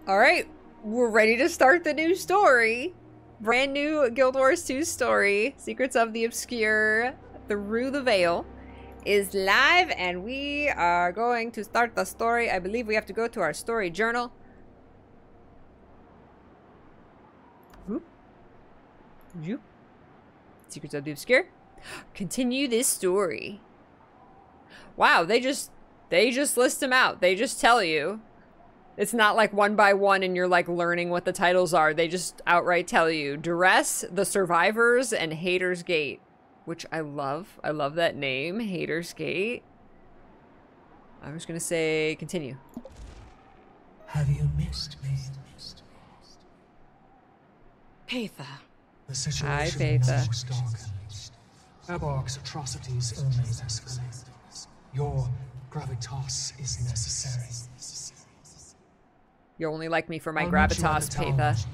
All right, we're ready to start the new story. Brand new Guild Wars 2 story, Secrets of the Obscure Through the Veil, is live, and we are going to start the story. I believe we have to go to our story journal. Secrets of the Obscure. Continue this story. Wow, they just list them out. They just tell you. It's not like one by one and you're like learning what the titles are. They just outright tell you. Duress, The Survivors, and Haters Gate. Which I love. I love that name, Haters Gate. I'm just gonna say continue. Have you missed me? Peitha. The situation Hi, Peitha. has darkened. Abark's atrocities only escalate. Your gravitas is necessary. You only like me for my I'll meet you at gravitas, the tower, Peitha.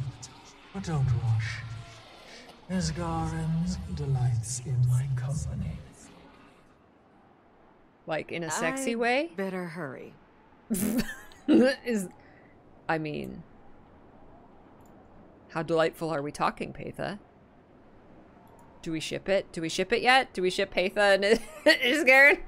but don't rush. Esgaren delights in my company. Like in a sexy way? Better hurry. I mean, how delightful are we talking, Peitha? Do we ship it? Do we ship it yet? Do we ship Peitha and Isgaren?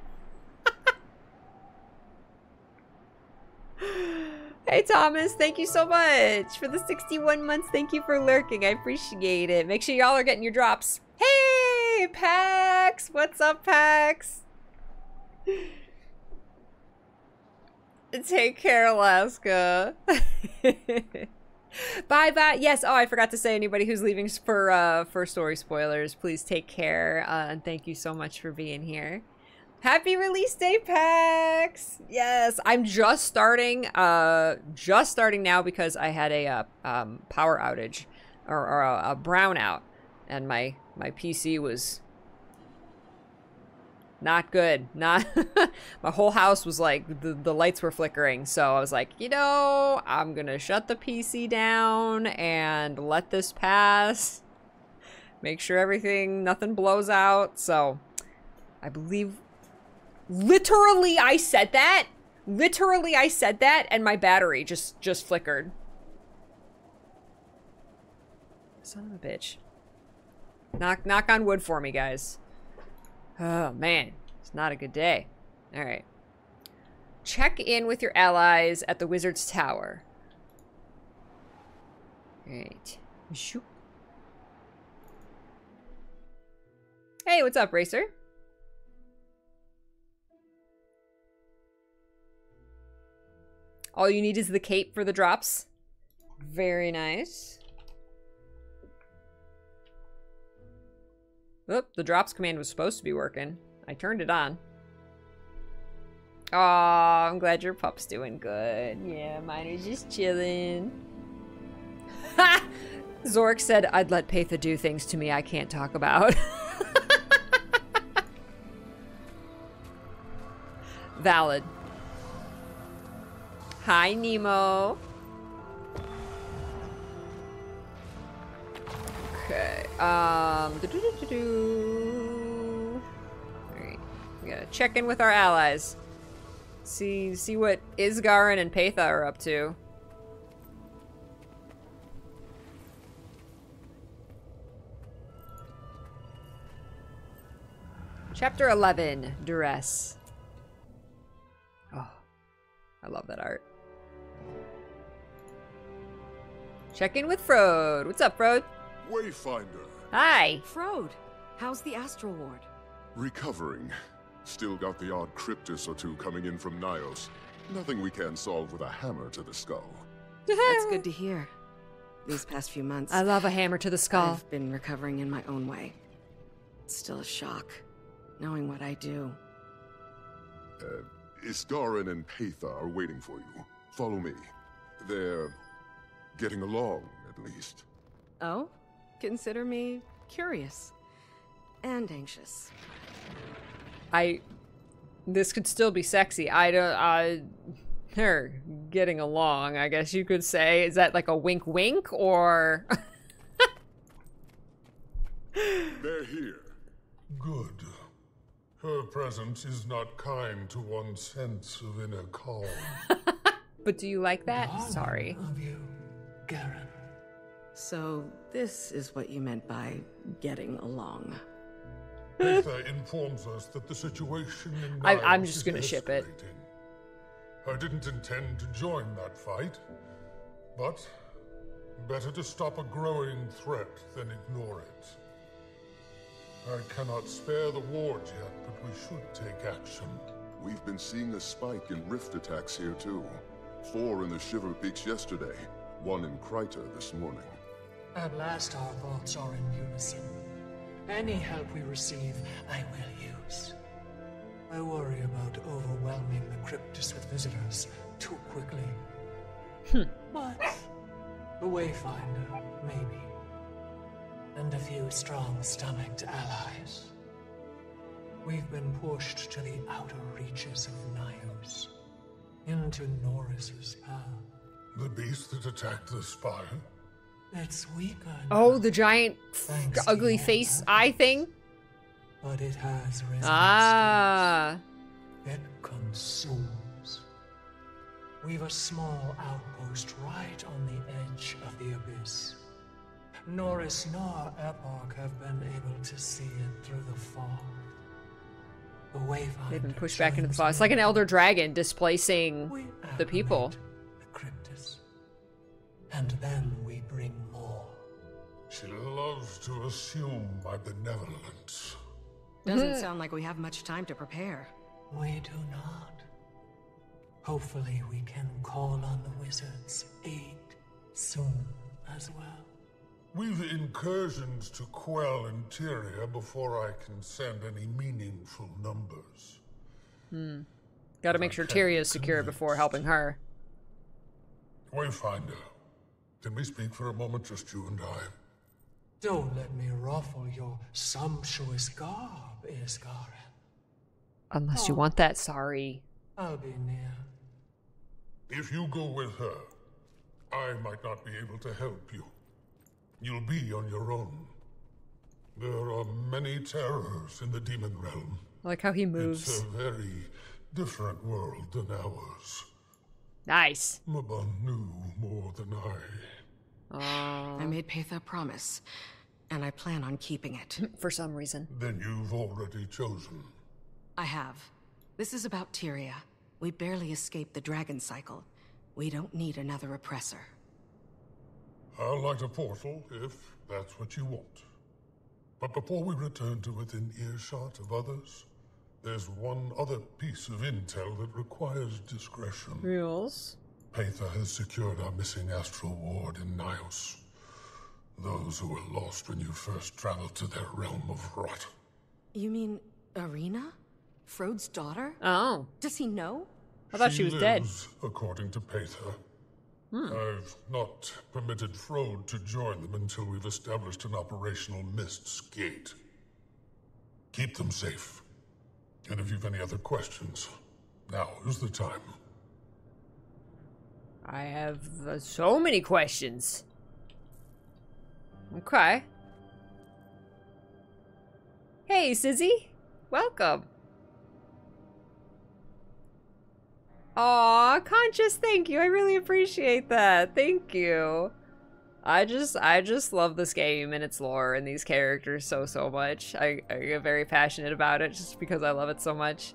Hey Thomas, thank you so much for the 61 months. Thank you for lurking. I appreciate it. Make sure y'all are getting your drops. Hey, Pax! What's up, Pax? Take care, Alaska. Bye. Yes. Oh, I forgot to say, anybody who's leaving for story spoilers, please take care. And thank you so much for being here. Happy release day, Pax. Yes, I'm just starting now because I had a power outage or a brownout, and my PC was not good. Not my whole house was like the lights were flickering. So I was like, you know, I'm gonna shut the PC down and let this pass. Make sure nothing blows out. So I believe literally I said that. Literally I said that and my battery just flickered. Son of a bitch. Knock on wood for me, guys. Oh, man. It's not a good day. Alright. Check in with your allies at the Wizard's Tower. Alright. Shoot. Hey, what's up, Racer? All you need is the cape for the drops. Very nice. Oop, the drops command was supposed to be working. I turned it on. Aw, I'm glad your pup's doing good. Yeah, mine is just chilling. Ha! Zork said, I'd let Peitha do things to me I can't talk about. Valid. Hi, Nemo. Okay, Alright, we gotta check in with our allies. See what Isgaren and Peitha are up to. Chapter 11, Duress. Oh, I love that art. Check in with Frode. What's up, Frode? Wayfinder. Hi. Frode, how's the Astral Ward? Recovering. Still got the odd cryptus or two coming in from Nios. Nothing we can't solve with a hammer to the skull. That's good to hear. These past few months, I love a hammer to the skull. I've been recovering in my own way. It's still a shock, knowing what I do. Isgaren and Peitha are waiting for you. Follow me. They're getting along, at least. Oh? Consider me curious. And anxious. This could still be sexy. They're getting along, I guess you could say. Is that like a wink wink, or? They're here. Good. Her presence is not kind to one's sense of inner calm. But do you like that? Darling Sorry. of you, Garen. So, this is what you meant by getting along. Patha informs us that the situation in I'm Niles just is gonna ship it. escalating. I didn't intend to join that fight, but better to stop a growing threat than ignore it. I cannot spare the wards yet, but we should take action. We've been seeing a spike in rift attacks here too. 4 in the Shiver Peaks yesterday, 1 in Kryta this morning. At last our thoughts are in unison. Any help we receive, I will use. I worry about overwhelming the Cryptus with visitors too quickly. But the Wayfinder, maybe. And a few strong-stomached allies. We've been pushed to the outer reaches of Nios, into Norris's path. The beast that attacked the spire? It's weaker Oh, the giant Thanks to ugly your face help. eye thing? but it has risen. Ah. It consumes. We've a small outpost right on the edge of the abyss. Norris nor Epoch have been able to see it through the fog. The Wayfinder They've been pushed back into the joins fog. It's like an me. elder dragon displacing We the people. animate the Cryptus. And then we bring more. She loves to assume my benevolence. Doesn't sound like we have much time to prepare. We do not. Hopefully we can call on the wizard's aid soon as well. We've incursions to quell Interior before I can send any meaningful numbers. Gotta make sure Tyria is secure before helping her. Wayfinder, can we speak for a moment, just you and I? Don't let me ruffle your sumptuous garb, Isgaren. Unless you want that, sorry. I'll be near. If you go with her, I might not be able to help you. You'll be on your own. There are many terrors in the demon realm. I like how he It's moves. a very different world than ours. Nice. Mabon knew more than I. Oh, I made Patha a promise, and I plan on keeping it. for some reason. Then you've already chosen. I have. This is about Tyria. We barely escaped the dragon cycle. We don't need another oppressor. I'll light a portal if that's what you want. But before we return to within earshot of others, there's one other piece of intel that requires discretion. Reels. Patha has secured our missing astral ward in Nios. Those who were lost when you first traveled to their realm of rot. You mean Arena? Frode's daughter? Oh, Does he know? I thought she was dead. lives, according to Patha. I've not permitted Frode to join them until we've established an operational Mist's Gate. Keep them safe. And if you've any other questions, now is the time. I have so many questions. Okay. Hey, Sizzy. Welcome. Aw, Conscious, thank you. I really appreciate that. Thank you. I just love this game and its lore and these characters so much. I get very passionate about it just because I love it so much.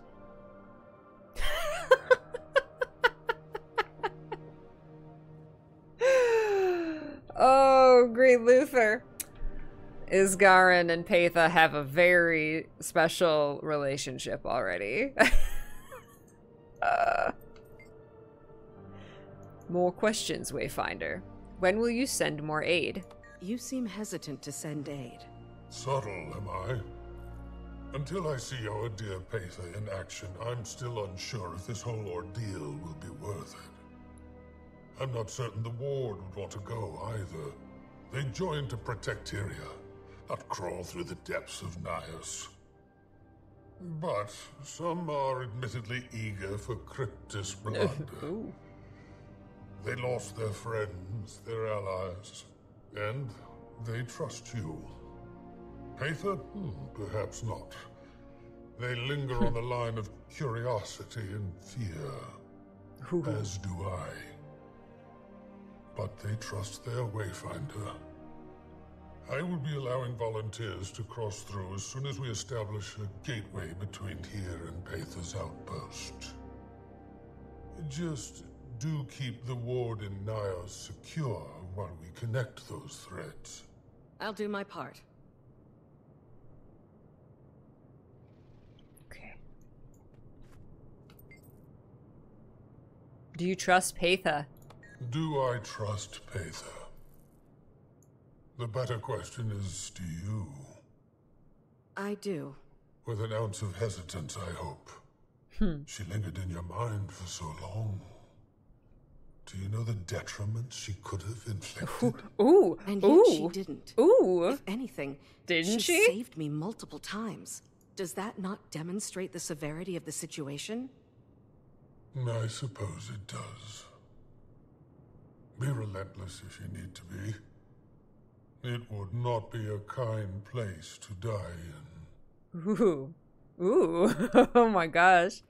Oh, Great Luther. Isgaren and Patha have a very special relationship already. More questions, Wayfinder. When will you send more aid? You seem hesitant to send aid. Subtle, am I? Until I see our dear Patha in action, I'm still unsure if this whole ordeal will be worth it. I'm not certain the Ward would want to go either. They joined to protect Tyria, not crawl through the depths of Nios. But some are admittedly eager for Cryptus blood. Ooh. They lost their friends, their allies, and they trust you. Patha? Perhaps not. They linger on the line of curiosity and fear. as do I. But they trust their Wayfinder. I will be allowing volunteers to cross through as soon as we establish a gateway between here and Paetha's outpost. Just do keep the ward in Nios secure while we connect those threads. I'll do my part. Okay. Do you trust Paetha? Do I trust Paetha? The better question is, do you? I do. With an ounce of hesitance, I hope. She lingered in your mind for so long. Do you know the detriment she could have inflicted? Ooh. And yet ooh. she didn't. Ooh. If anything, Didn't she she? saved me multiple times. Does that not demonstrate the severity of the situation? I suppose it does. Be relentless if you need to be. It would not be a kind place to die in. Ooh. Ooh. Oh my gosh.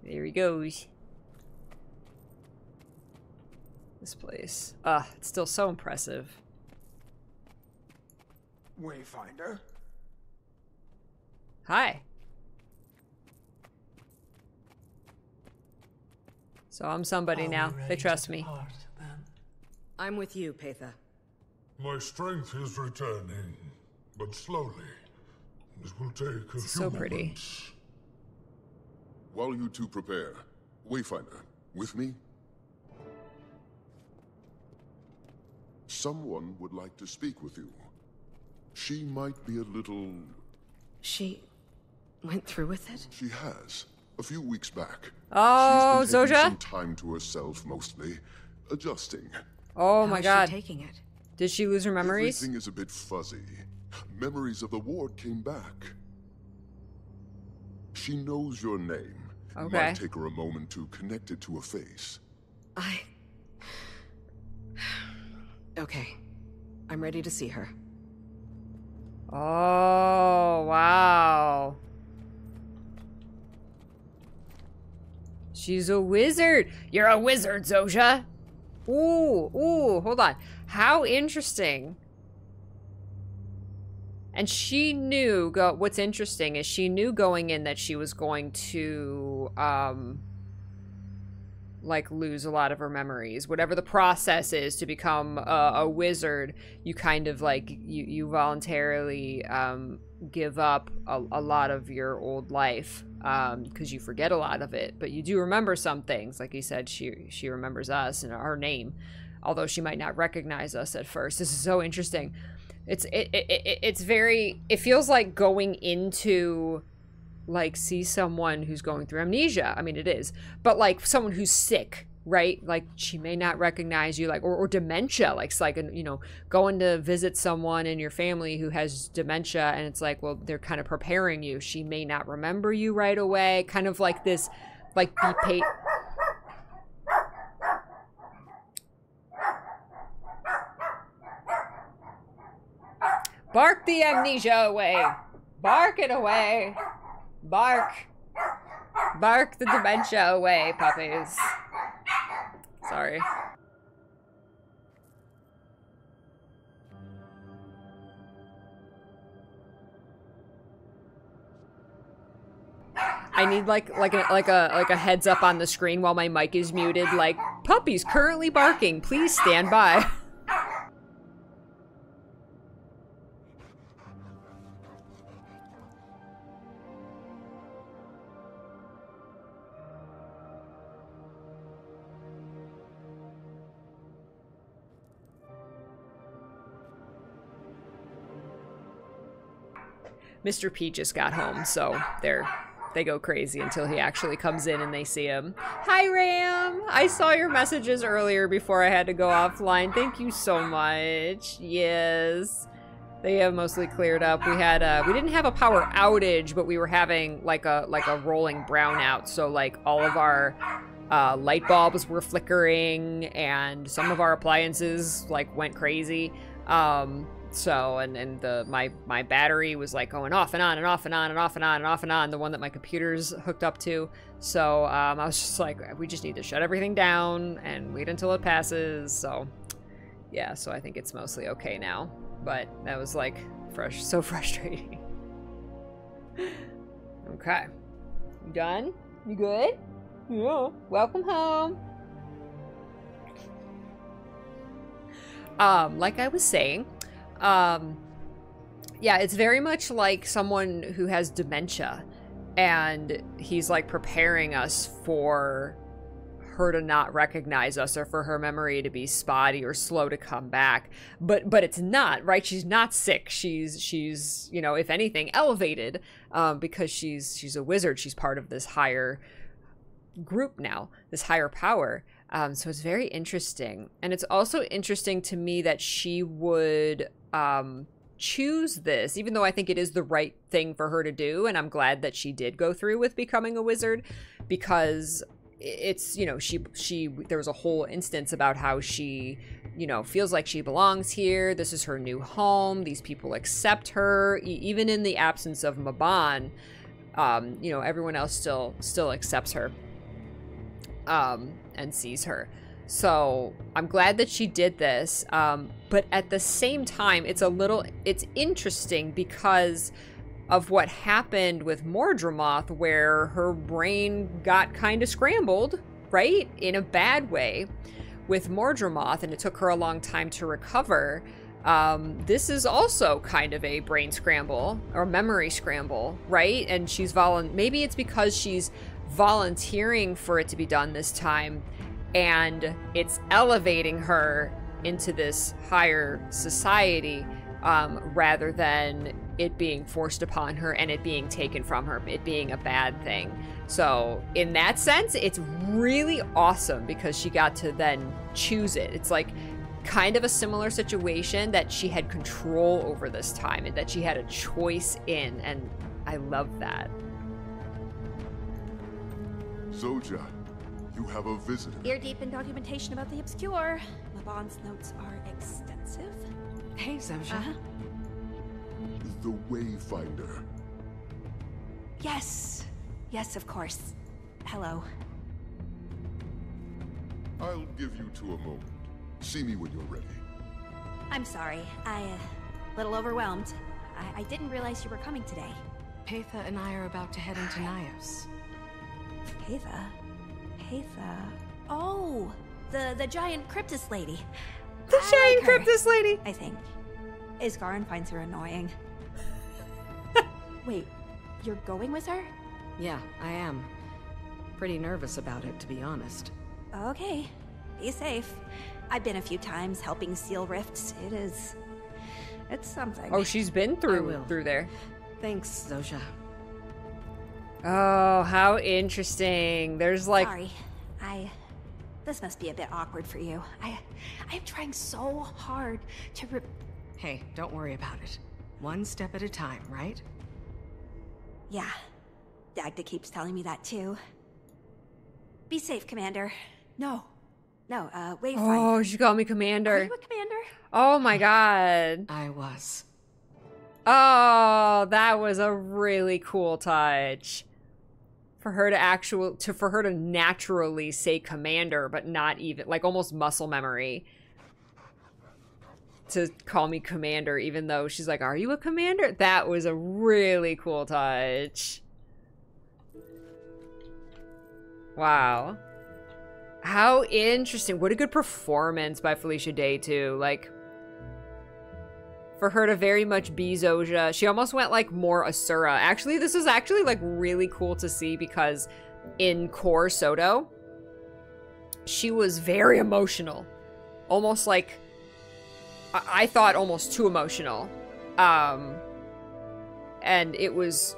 There he goes. This place. It's still so impressive. Wayfinder? Hi. So I'm somebody Are we now. ready They to trust me. depart, then? I'm with you, Paetha. My strength is returning, but slowly. This will take a few So pretty. moments. While you two prepare, Wayfinder, with me? Someone would like to speak with you. She might be a little... She went through with it? She has. A few weeks back. Oh, She's been taking Zoja? some time to herself, mostly. Adjusting. Oh How my is god. she taking it? Did she lose her memories? Everything is a bit fuzzy. Memories of the ward came back. She knows your name. Okay. Might take her a moment to connect it to a face. Okay. I'm ready to see her. Oh, wow. She's a wizard. You're a wizard, Zoja. Ooh, hold on. How interesting. And she knew, what's interesting is she knew going in that she was going to, like, lose a lot of her memories. Whatever the process is to become a wizard, you kind of, like, you voluntarily, give up a lot of your old life, because you forget a lot of it. But you do remember some things. Like you said, she remembers us and our name, although she might not recognize us at first. This is so interesting. It's very, it feels like going into, like, see someone who's going through amnesia. I mean, it is, but like someone who's sick, right? Like she may not recognize you, like, or dementia, like, it's like, you know, going to visit someone in your family who has dementia, and it's like, well, they're kind of preparing you. She may not remember you right away, kind of like this, like, bark the amnesia away. Bark it away. Bark. Bark the dementia away, puppies. Sorry. I need like a heads up on the screen while my mic is muted, like, puppies currently barking. Please stand by. Mr. P just got home, so they go crazy until he actually comes in and they see him. Hi, Ram! I saw your messages earlier before I had to go offline. Thank you so much. Yes. They have mostly cleared up. We had we didn't have a power outage, but we were having like a rolling brownout. So like all of our light bulbs were flickering and some of our appliances like went crazy. So, and my battery was like going off and on and off and on and off and on and off and on, the one that my computer's hooked up to. So I was just like, we just need to shut everything down and wait until it passes. So yeah, so I think it's mostly okay now. But that was like so frustrating. Okay. You done? You good? Yeah. Welcome home. Like I was saying, yeah, it's very much like someone who has dementia, and he's like preparing us for her to not recognize us, or for her memory to be spotty or slow to come back. But it's not, right? She's not sick. She's you know, if anything, elevated, because she's a wizard. She's part of this higher group now, this higher power. So it's very interesting. And it's also interesting to me that she would choose this, even though I think it is the right thing for her to do. And I'm glad that she did go through with becoming a wizard, because it's, you know, she there was a whole instance about how she, you know, feels like she belongs here. This is her new home. These people accept her, even in the absence of Mabon. You know, everyone else still accepts her, and sees her. So I'm glad that she did this. But at the same time, it's interesting because of what happened with Mordramoth, where her brain got kind of scrambled, right? In a bad way with Mordramoth, and it took her a long time to recover. This is also kind of a brain scramble or memory scramble, right? And she's maybe it's because she's volunteering for it to be done this time, and it's elevating her into this higher society, rather than it being forced upon her and it being taken from her, it being a bad thing. So in that sense, it's really awesome because she got to then choose it. It's like kind of a similar situation that she had control over this time, and that she had a choice in, and I love that. Zoja, you have a visitor. Ear deep in documentation about the obscure. Mabon's notes are extensive. Hey, Zoja. The Wayfinder. Yes. Yes, of course. Hello. I'll give you 2 a moment. See me when you're ready. I'm sorry. A little overwhelmed. I didn't realize you were coming today. Paitha and I are about to head into Nios. Paitha? Paitha? Oh, the giant Cryptus lady. The I giant like her, Cryptus lady. I think. Isgarin finds her annoying. Wait, you're going with her? Yeah, I am. Pretty nervous about it, to be honest. Okay, be safe. I've been a few times helping seal rifts. It's something. Oh, she's been through there. Thanks, Zoja. Oh, how interesting. There's like... Sorry, this must be a bit awkward for you. I am trying so hard to Hey, don't worry about it. One step at a time, right? Yeah, Dagda keeps telling me that too. Be safe, Commander. No, Wayfinder. Oh, she called me Are Commander. you a commander? Oh my god. I was. Oh, that was a really cool touch. For her to naturally say Commander, but not even, like, almost muscle memory to call me Commander, even though she's like, are you a commander? That was a really cool touch. Wow. How interesting. What a good performance by Felicia Day, too. Like, for her to very much be Zoja. She almost went, like, more Asura. Actually, this is actually, like, really cool to see, because in Core Soto, she was very emotional. Almost, like, I thought almost too emotional. And it was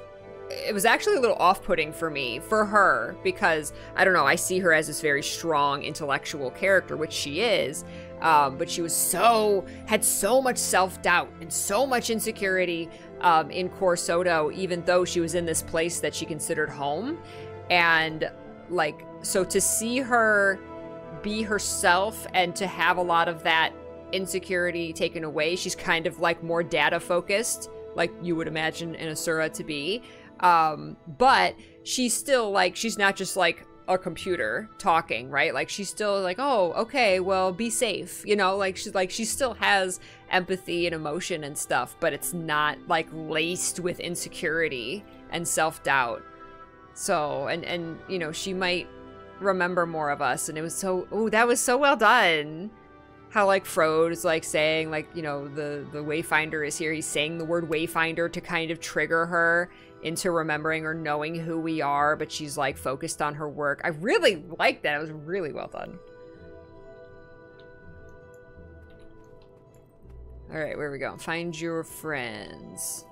actually a little off-putting for me, for her, because, I don't know, I see her as this very strong intellectual character, which she is, but she was had so much self-doubt and so much insecurity in Core Soto, even though she was in this place that she considered home. And, like, so to see her be herself and to have a lot of that insecurity taken away. She's kind of like more data focused, like you would imagine an Asura to be. But she's still like, she's not just like a computer talking, right? Like she's still like, oh, okay, well, be safe, you know, like she still has empathy and emotion and stuff, but it's not like laced with insecurity and self-doubt. So, and you know, she might remember more of us, and it was so, oh, that was so well done. How like Frode is like saying like, you know, the Wayfinder is here. He's saying the word Wayfinder to kind of trigger her into remembering or knowing who we are, but she's like focused on her work. I really liked that. It was really well done. All right, where are we going? Find your friends.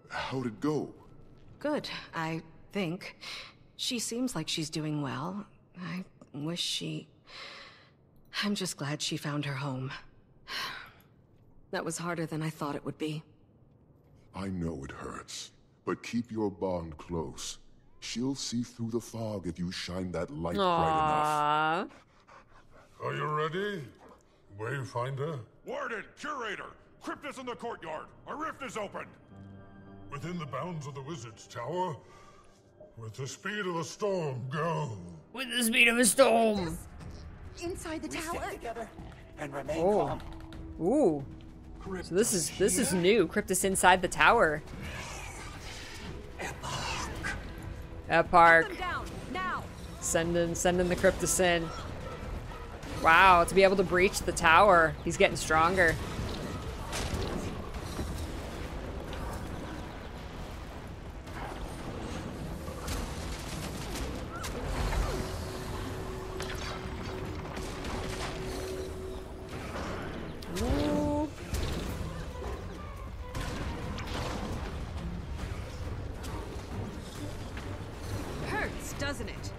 How'd it go? Good, I think. She seems like she's doing well. I wish she... I'm just glad she found her home. That was harder than I thought it would be. I know it hurts, but keep your bond close. She'll see through the fog if you shine that light bright enough. Are you ready, Wayfinder? Warden, Curator, Cryptus in the courtyard. A rift is opened. Within the bounds of the Wizard's Tower, with the speed of a storm, go. With the speed of a storm. Inside the tower. Stick together and remain Oh. calm. Ooh. So this is new. Cryptus inside the tower. Eparch. Down, now! Sending the Cryptus in. Wow, to be able to breach the tower. He's getting stronger. Ooh. Hurts, doesn't it?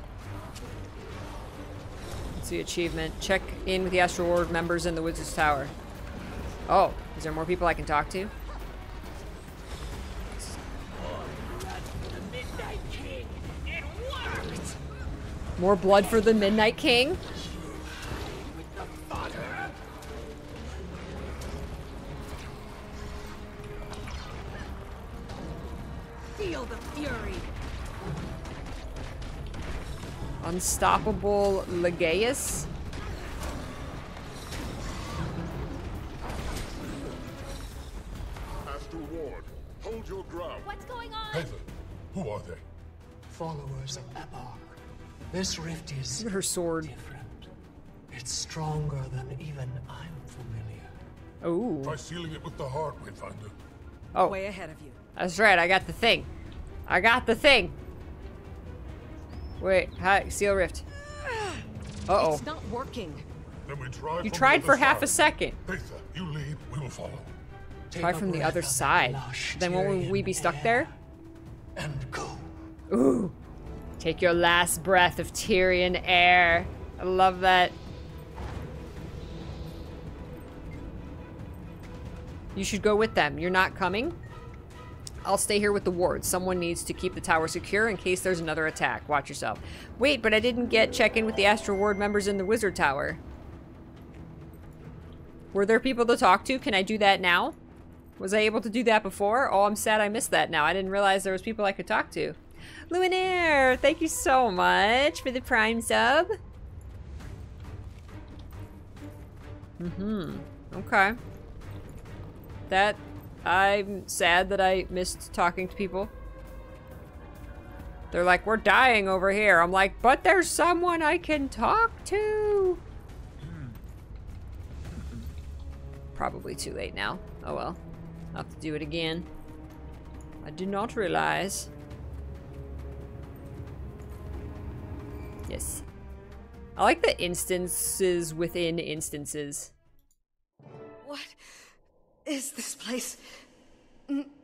Let's see, achievement. Check in with the Astral Ward members in the Wizard's Tower. Oh, is there more people I can talk to? More blood for the Midnight King? Feel the fury. Unstoppable Legaeus? Astral Ward, hold your ground. What's going on? Pather, who are they? Followers of Epoch. This rift is Look at her sword. different. It's stronger than even I'm familiar. Ooh. Try sealing it with the heart, Wayfinder. Oh, Way ahead of you. that's right. I got the thing. I got the thing. Wait, hi, seal rift. Uh-oh. It's not working. Then we try You from tried the for other half a side. second. Pather, you lead, we will follow. Take Try a from the breath other of that side. lush Then won't we be Tyrian stuck air there? And go. Ooh. Take your last breath of Tyrian air. I love that. You should go with them. You're not coming? I'll stay here with the wards. Someone needs to keep the tower secure in case there's another attack. Watch yourself. Wait, but I didn't get check in with the Astral Ward members in the Wizard Tower. Were there people to talk to? Can I do that now? Was I able to do that before? Oh, I'm sad I missed that now. I didn't realize there was people I could talk to. Luminaire, thank you so much for the Prime sub. Okay. That, I'm sad that I missed talking to people. They're like, we're dying over here. I'm like, but there's someone I can talk to. Probably too late now. Oh well. I'll have to do it again. I did not realize. Yes. I like the instances within instances. What is this place?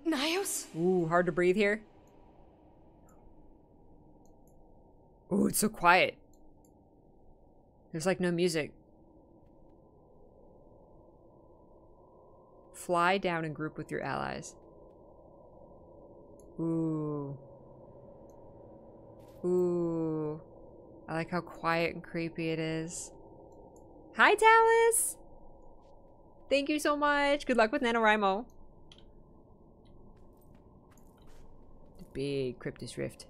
Nios? Ooh, hard to breathe here. Ooh, it's so quiet. There's like no music. Fly down and group with your allies. Ooh. Ooh. I like how quiet and creepy it is. Hi, Talus! Thank you so much. Good luck with NaNoWriMo. The big Cryptus Rift.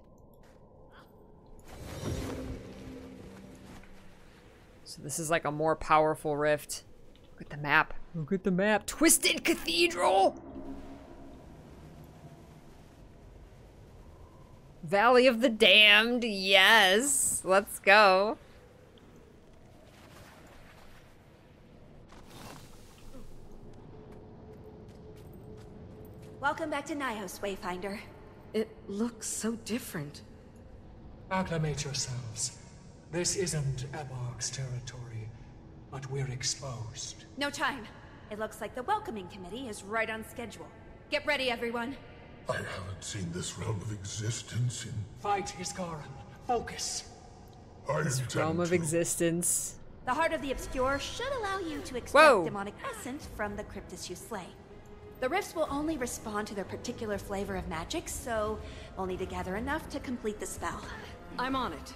So this is like a more powerful rift. Look at the map. Look at the map. Twisted Cathedral! Valley of the Damned. Yes. Let's go. Welcome back to Nyos, Wayfinder. It looks so different. Acclimate yourselves. This isn't Eborg's territory, but we're exposed. No time. It looks like the welcoming committee is right on schedule. Get ready, everyone. I haven't seen this realm of existence in... Fight, Iskaran. Focus. I intend Realm of to. existence. The Heart of the Obscure should allow you to extract Whoa. demonic essence from the Cryptus you slay. The rifts will only respond to their particular flavor of magic, so we'll need to gather enough to complete the spell. I'm on it.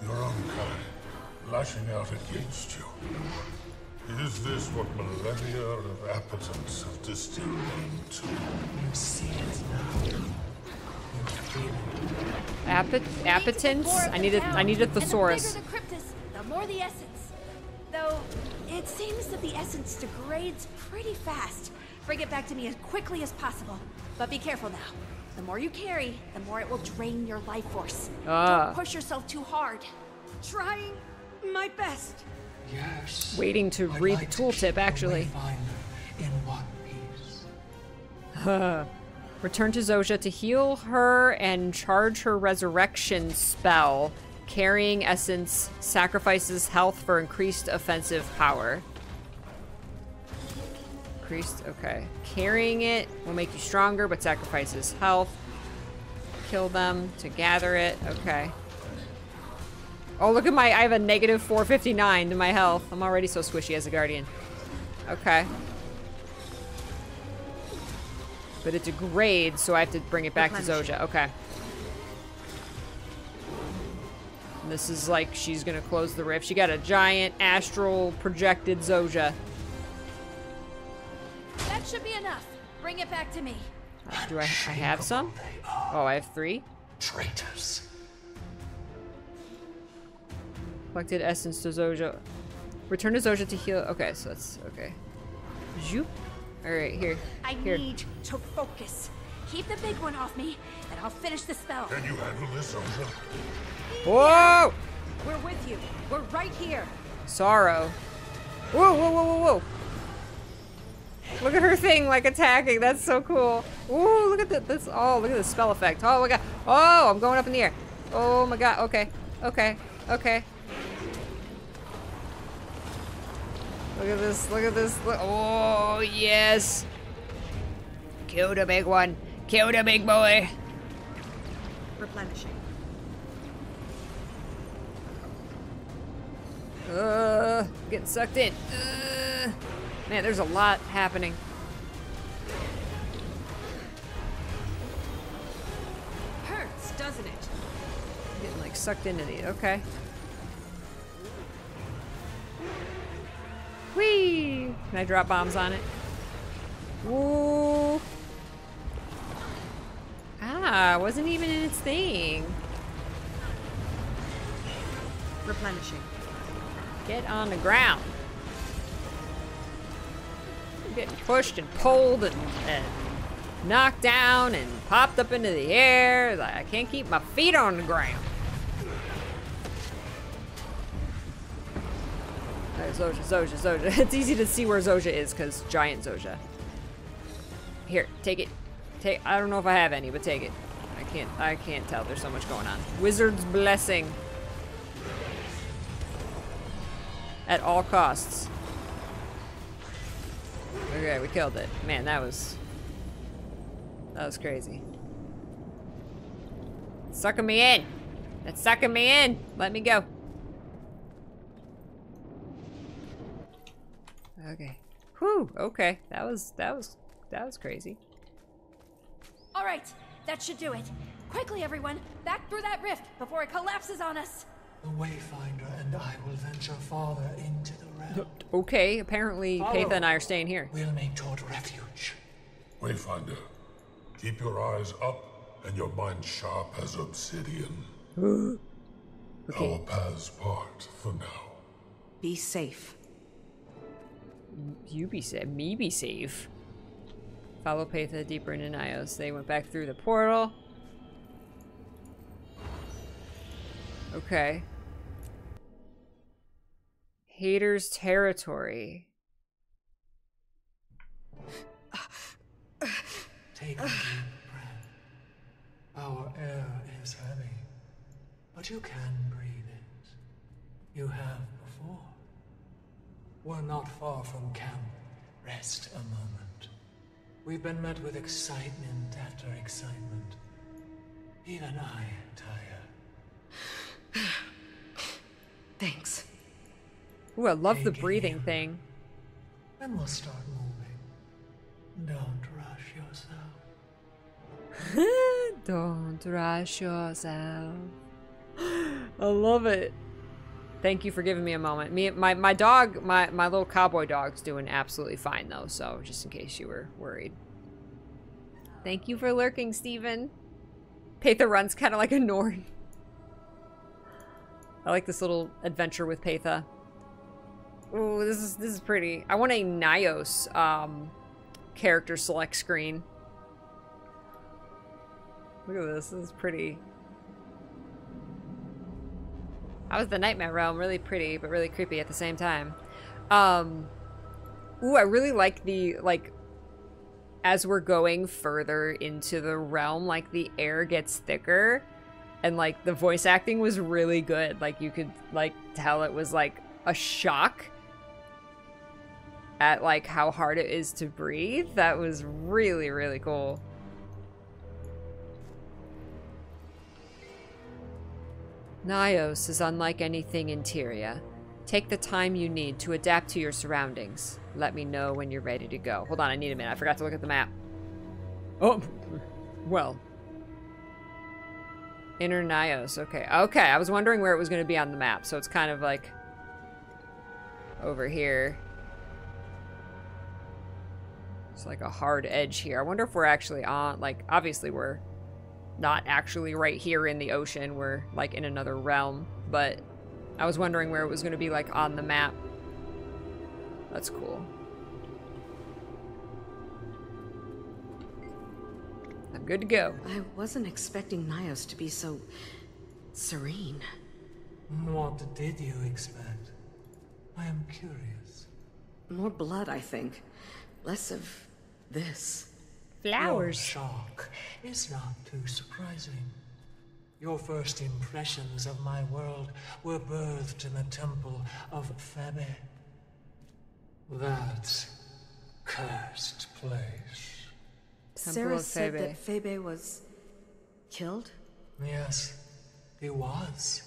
Your own kind, lashing out against you. Is this what millennia of appetence have distilled into? You see it now. You feel it. Appetence? I need a thesaurus. And the bigger the Cryptus, the more the essence. Though, it seems that the essence degrades pretty fast. Bring it back to me as quickly as possible. But be careful now. The more you carry, the more it will drain your life force. Don't push yourself too hard. Trying my best. Yes. Waiting to I'd read like the to tooltip, keep the actually. Wayfinder in one piece. Return to Zojja to heal her and charge her resurrection spell. Carrying essence sacrifices health for increased offensive power. Increased, okay. Carrying it will make you stronger, but sacrifices health. Kill them to gather it, okay. Oh, look at I have a negative 459 to my health. I'm already so squishy as a guardian. Okay. But it degrades, so I have to bring it back to Zojja. Okay. And this is like she's gonna close the rift. She got a giant astral projected Zojja. That should be enough. Bring it back to me. Do I have some? Oh, I have 3? Traitors. Collected essence to Zojja. Return to Zojja to heal. Okay, so that's okay. Zoop. Alright, here. I Here. need to focus. Keep the big one off me, and I'll finish the spell. Can you handle this, Zojja? Whoa! We're with you. We're right here. Sorrow. Whoa, whoa, whoa, whoa, whoa. Look at her thing, like, attacking. That's so cool. Ooh, look at this. Oh, look at the spell effect. Oh, my God. Oh, I'm going up in the air. Oh, my God. Okay. Okay. Okay. Look at this. Look at this. Look. Oh, yes. Kill the big one. Kill the big boy. Replenishing. Getting sucked in. Man, there's a lot happening. Hurts, doesn't it? Getting like sucked into the. Okay. Whee! Can I drop bombs on it? Ooh. Ah, wasn't even in its thing. Replenishing. Get on the ground. I'm getting pushed and pulled and knocked down and popped up into the air. Like, I can't keep my feet on the ground. Alright, Zojja. It's easy to see where Zojja is because giant Zojja. Here, take it. I don't know if I have any, but take it. I can't tell. There's so much going on. Wizard's Blessing. At all costs. Okay, we killed it. Man, that was crazy. Sucking me in. That's sucking me in. Let me go. Okay. Whew. Okay. That was crazy. All right, That should do it. Quickly, everyone! Back through that rift before it collapses on us! The Wayfinder and I will venture farther into the realm. Okay, apparently Peitha and I are staying here. We'll make toward refuge. Wayfinder, keep your eyes up and your mind sharp as obsidian. Okay. Our paths part for now. Be safe. You be safe. Me be safe. Follow Peitha deeper into Nyos. They went back through the portal. Okay. Haters territory. Take a deep breath. Our air is heavy, but you can breathe it. You have before. We're not far from camp. Rest a moment. We've been met with excitement after excitement. Even I tire. Thanks. Ooh, I love the Take it breathing in. thing. Then we'll start moving. Don't rush yourself. Don't rush yourself. I love it. Thank you for giving me a moment. My dog, my little cowboy dog's doing absolutely fine though, so just in case you were worried. Thank you for lurking, Steven. Peitha runs kind of like a Norn. I like this little adventure with Peitha. Ooh, this is pretty. I want a Nyos character select screen. Look at this. This is pretty. How was the Nightmare Realm? Really pretty, but really creepy at the same time. Ooh, I really like the, like, as we're going further into the realm, like, the air gets thicker. And, like, the voice acting was really good. Like, you could, like, tell it was, like, a shock at, like, how hard it is to breathe. That was really, really cool. Nyos is unlike anything in Tyria. Take the time you need to adapt to your surroundings. Let me know when you're ready to go. Hold on, I need a minute. I forgot to look at the map. Oh, well. Inner Nyos. Okay. Okay, I was wondering where it was going to be on the map, so it's kind of like over here. It's like a hard edge here. I wonder if we're actually on, like, obviously we're not actually right here in the ocean. We're, like, in another realm, but I was wondering where it was going to be, like, on the map. That's cool. I'm good to go. I wasn't expecting Nyos to be so serene. What did you expect? I am curious. More blood, I think. Less of this. Your shock is not too surprising. Your first impressions of my world were birthed in the temple of Febe. That cursed place. Sarah said that Febe was killed? Yes, he was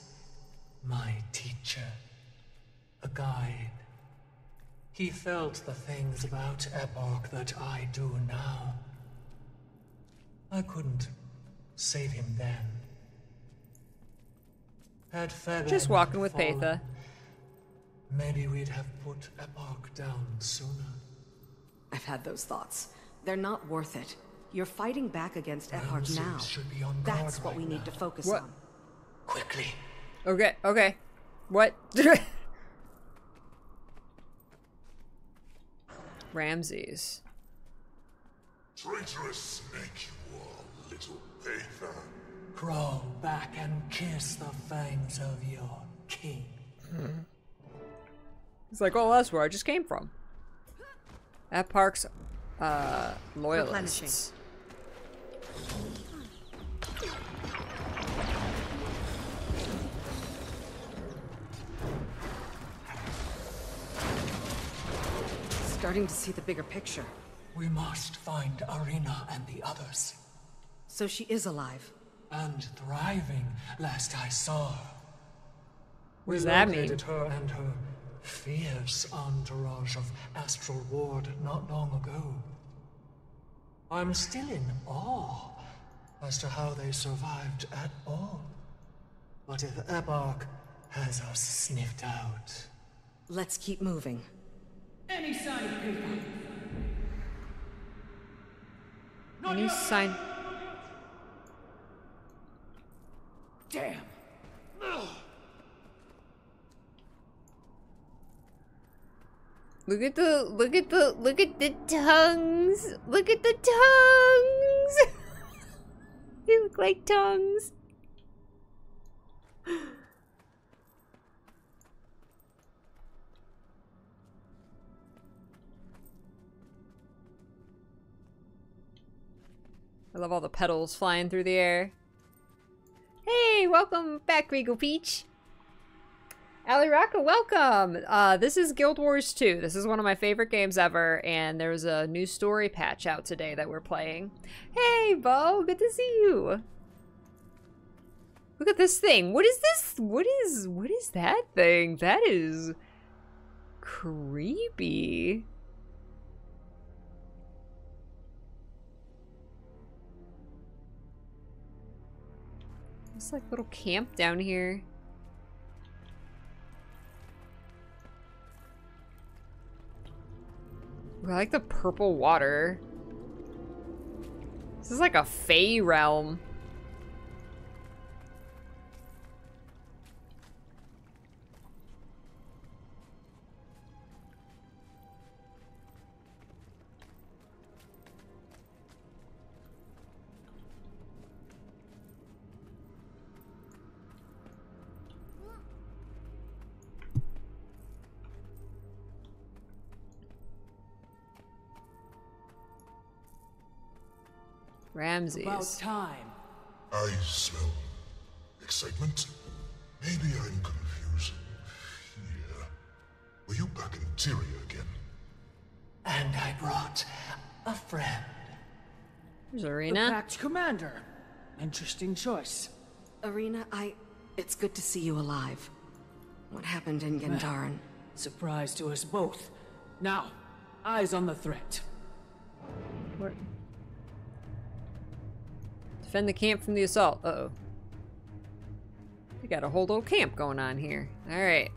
my teacher, a guide. He felt the things about Epoch that I do now. I couldn't save him then. Had Febe Just walking with fallen, Peitha. maybe we'd have put Epoch down sooner. I've had those thoughts. They're not worth it. You're fighting back against Epoch Ramses now. should be on guard That's what right we need now. to focus What? on. Quickly. Okay, okay. What? Ramses. Traitorous snake you are, little Peitha. Crawl back and kiss the fangs of your king. It's like, oh, that's where I just came from. At Park's loyalists. Starting to see the bigger picture. We must find Arena and the others. So she is alive. And thriving, last I saw her. What does that mean? We located her and her fierce entourage of Astral Ward not long ago. I'm still in awe as to how they survived at all. But if Eparch has us sniffed out... Let's keep moving. Any sign of people? Any sign? Damn. Look at the tongues. Look at the tongues. They look like tongues. I love all the petals flying through the air. Hey, welcome back, Regal Peach. Ali Rocca, welcome! This is Guild Wars 2. This is one of my favorite games ever, and there's a new story patch out today that we're playing. Hey, Bo, good to see you! Look at this thing. What is this? What is that thing? That is creepy. It's like a little camp down here. I like the purple water. This is like a Fey realm. Ramses. About time. I smell excitement. Maybe I'm confusing fear. Were you back in Tyria again? And I brought a friend. There's The Arena. Pact Commander. Interesting choice. Arena, it's good to see you alive. What happened in Gandharan? Surprise to us both. Now, eyes on the threat. What? Defend the camp from the assault. Uh-oh. We got a whole little camp going on here. Alright.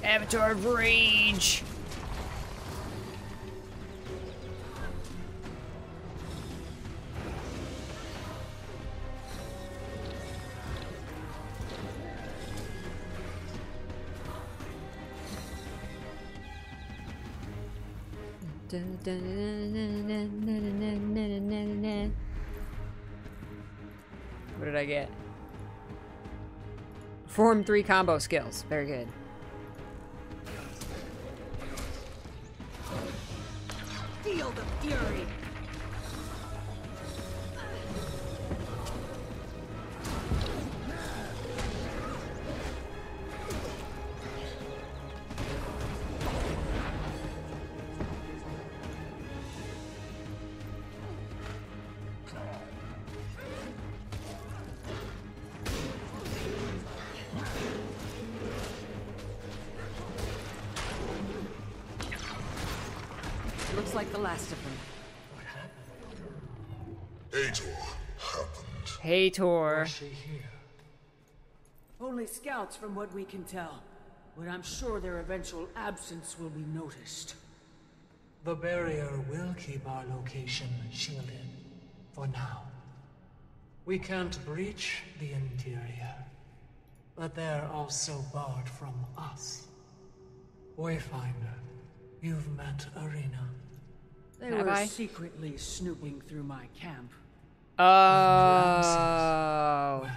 Avatar of Rage. What did I get? Perform 3 combo skills. Very good. Feel the fury! Looks like the last of them. Hator happened. Hator. Was she here? Only scouts from what we can tell. But I'm sure their eventual absence will be noticed. The barrier will keep our location shielded. For now. We can't breach the interior, but they're also barred from us. Wayfinder, you've met Arena. They Have were I? secretly snooping through my camp. Oh. Well,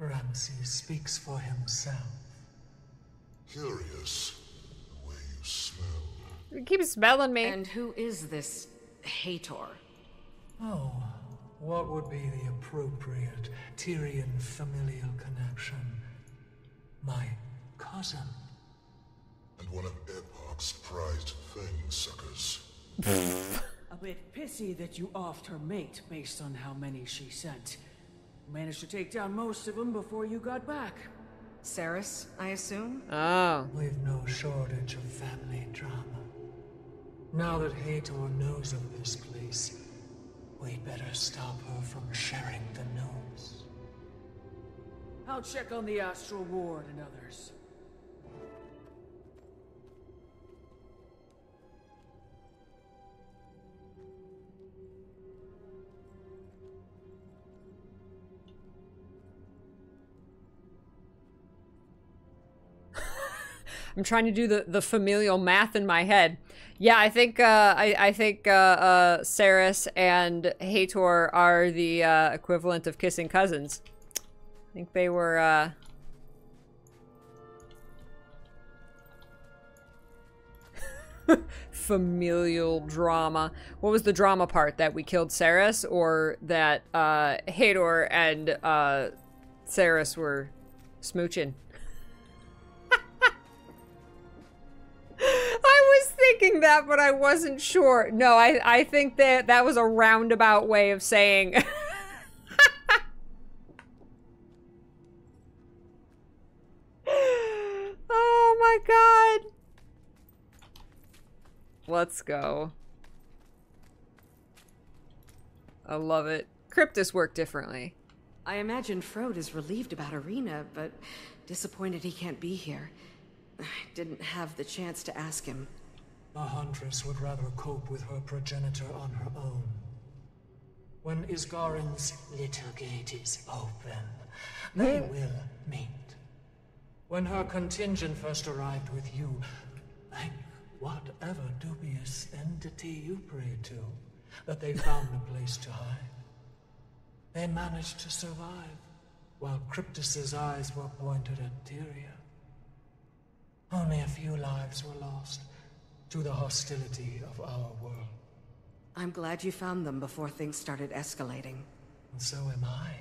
Ramses speaks for himself. Curious, the way you smell. You keep smelling me. And who is this Hator? Oh, what would be the appropriate Tyrian familial connection? My cousin. And one of Epoch's prized fang suckers. A bit pissy that you offed her mate based on how many she sent. Managed to take down most of them before you got back. Saris, I assume? Oh. We've no shortage of family drama. Now that Hator knows of this place, we'd better stop her from sharing the news. I'll check on the Astral Ward and others. I'm trying to do the familial math in my head. Yeah, I think Saris and Hator are the equivalent of kissing cousins. I think they were familial drama. What was the drama part? That we killed Saris, or that Hator and Saris were smooching? I was thinking that, but I wasn't sure. No, I think that was a roundabout way of saying. Oh my god. Let's go. I love it. Cryptus worked differently. I imagine Frode is relieved about Arena, but disappointed he can't be here. I didn't have the chance to ask him. The Huntress would rather cope with her progenitor on her own. When Isgarin's little gate is open, they will meet. When her contingent first arrived with you, thank whatever dubious entity you prayed to, that they found a place to hide. They managed to survive, while Cryptus's eyes were pointed at Tyria. Only a few lives were lost to the hostility of our world. I'm glad you found them before things started escalating. And so am I.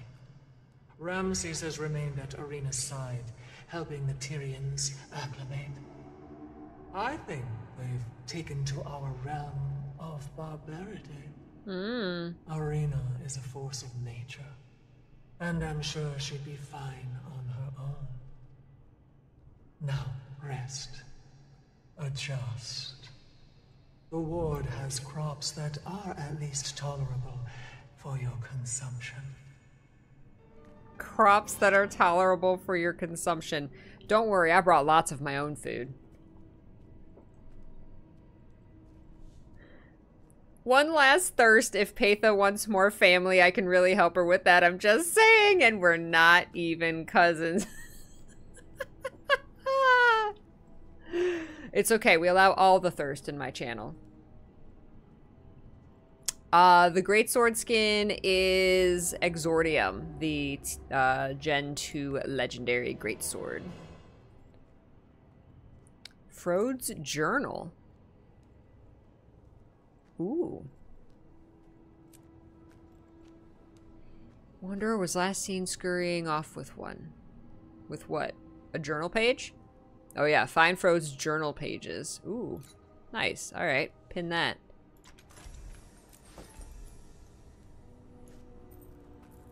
Ramses has remained at Arena's side, helping the Tyrians acclimate. I think they've taken to our realm of barbarity. Arena is a force of nature, and I'm sure she'd be fine on her own. Now, rest. Adjust. The ward has crops that are at least tolerable for your consumption. Crops that are tolerable for your consumption. Don't worry, I brought lots of my own food. One last thirst. If Peitha wants more family, I can really help her with that. I'm just saying, and we're not even cousins. It's okay. We allow all the thirst in my channel. The Great Sword skin is Exordium, the Gen 2 legendary Great Sword. Frode's Journal. Ooh. Wanderer was last seen scurrying off with one. With what? A journal page? Oh yeah, find Frode's journal pages. Ooh, nice. All right, pin that.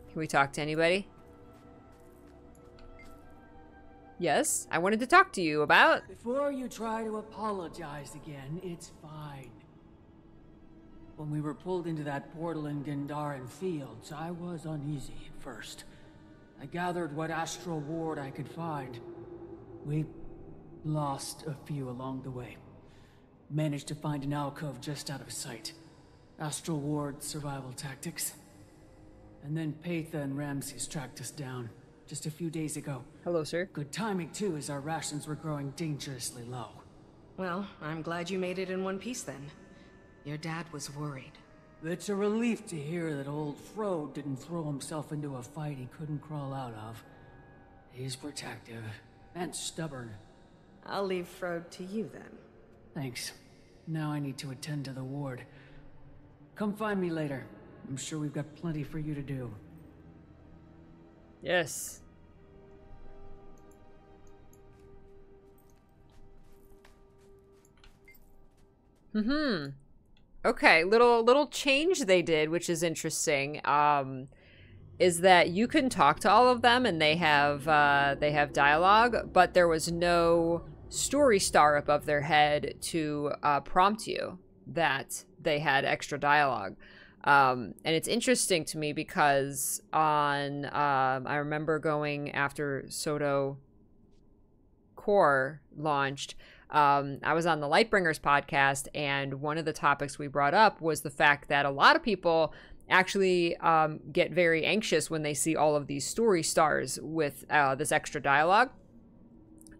Can we talk to anybody? Yes, I wanted to talk to you about... Before you try to apologize again, it's fine. When we were pulled into that portal in Gendaran Fields, I was uneasy at first. I gathered what Astral Ward I could find. We lost a few along the way. Managed to find an alcove just out of sight. Astral Ward survival tactics. And then Patha and Ramses tracked us down just a few days ago. Hello, sir. Good timing, too, as our rations were growing dangerously low. Well, I'm glad you made it in one piece then. Your dad was worried. It's a relief to hear that old Frode didn't throw himself into a fight he couldn't crawl out of. He's protective and stubborn. I'll leave Frode to you then. Thanks. Now I need to attend to the ward. Come find me later. I'm sure we've got plenty for you to do. Yes. Okay, little change they did, which is interesting. Is that you can talk to all of them and they have dialogue, but there was no story star above their head to prompt you that they had extra dialogue. And it's interesting to me because on I remember going after Soto Core launched, I was on the Lightbringers podcast, and one of the topics we brought up was the fact that a lot of people actually get very anxious when they see all of these story stars with this extra dialogue.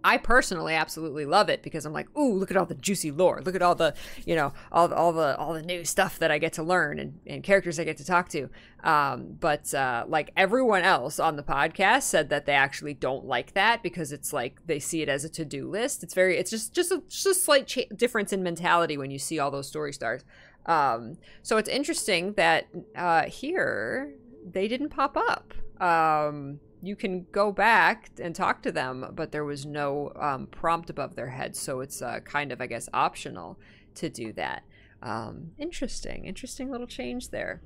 I personally absolutely love it because I'm like, ooh, look at all the juicy lore. Look at all the, you know, all the new stuff that I get to learn and characters I get to talk to. But like everyone else on the podcast said that they actually don't like that because it's like they see it as a to-do list. It's just a slight difference in mentality when you see all those story stars. So it's interesting that here they didn't pop up. You can go back and talk to them, but there was no prompt above their head, so it's kind of, I guess, optional to do that. Interesting little change there.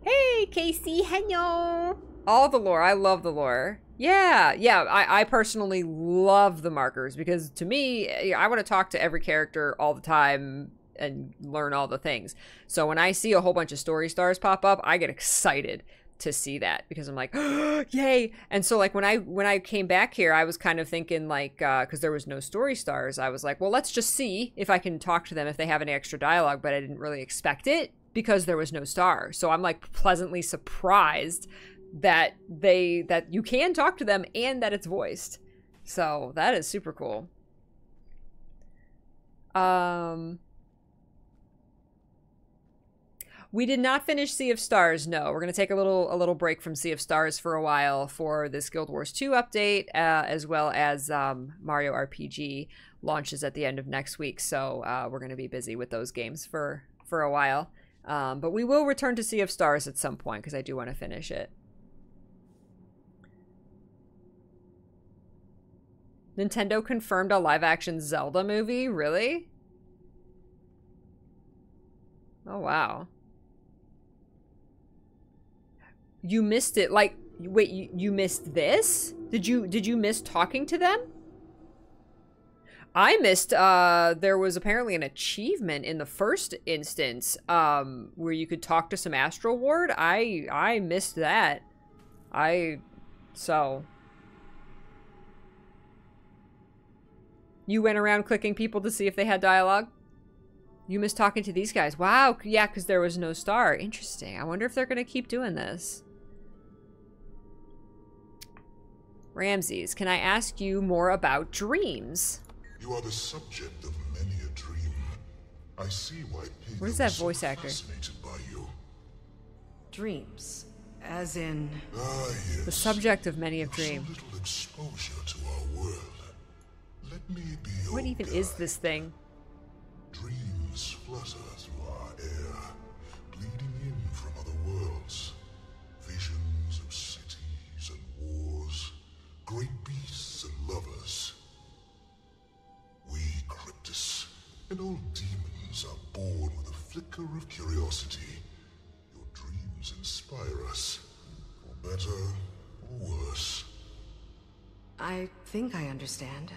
Hey, Casey, hello! All the lore, I love the lore. Yeah, I personally love the markers because to me, I want to talk to every character all the time and learn all the things. So when I see a whole bunch of story stars pop up, I get excited to see that because I'm like, oh, yay. And so like when I came back here, I was kind of thinking like, because there was no story stars, I was like, well, let's just see if I can talk to them if they have any extra dialogue, but I didn't really expect it because there was no star. So I'm like pleasantly surprised that you can talk to them and that it's voiced. So that is super cool. We did not finish Sea of Stars, no. We're going to take a little break from Sea of Stars for a while for this Guild Wars 2 update, as well as Mario RPG launches at the end of next week. So we're going to be busy with those games for a while. But we will return to Sea of Stars at some point because I do want to finish it. Nintendo confirmed a live-action Zelda movie? Really? Oh, wow. You missed it. Like, wait, you missed this? Did you miss talking to them? I missed, there was apparently an achievement in the first instance, where you could talk to some Astral Ward. I missed that. So. You went around clicking people to see if they had dialogue? You missed talking to these guys. Wow, yeah, because there was no star. Interesting. I wonder if they're going to keep doing this. Ramses, can I ask you more about dreams? You are the subject of many a dream. I see why people What is that voice so actor? Fascinated by you. Dreams. As in... Ah, yes. The subject of many of So dreams. little exposure to our world. Let me be your What even is this thing? Dreams flutter through our air, bleeding in from other worlds. Visions of cities and wars, great beasts and lovers. We, Cryptus, and old demons are born with a flicker of curiosity. Your dreams inspire us, for better or worse. I think I understand.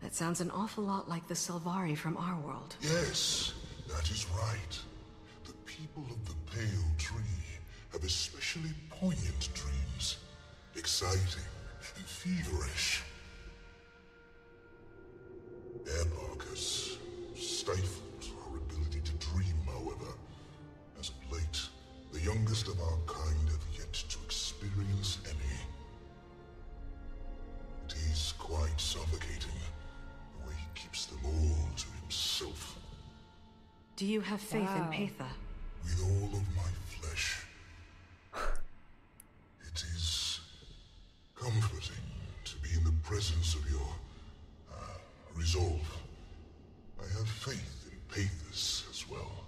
That sounds an awful lot like the Sylvari from our world. Yes, that is right. The people of the Pale Tree have especially poignant dreams. Exciting and feverish. Airbark has stifled our ability to dream, however. As of late, the younger rest of our kind have yet to experience any. It is quite suffocating, the way he keeps them all to himself. Do you have faith in Paitha? With all of my flesh. It is comforting to be in the presence of your resolve. I have faith in Paithas as well.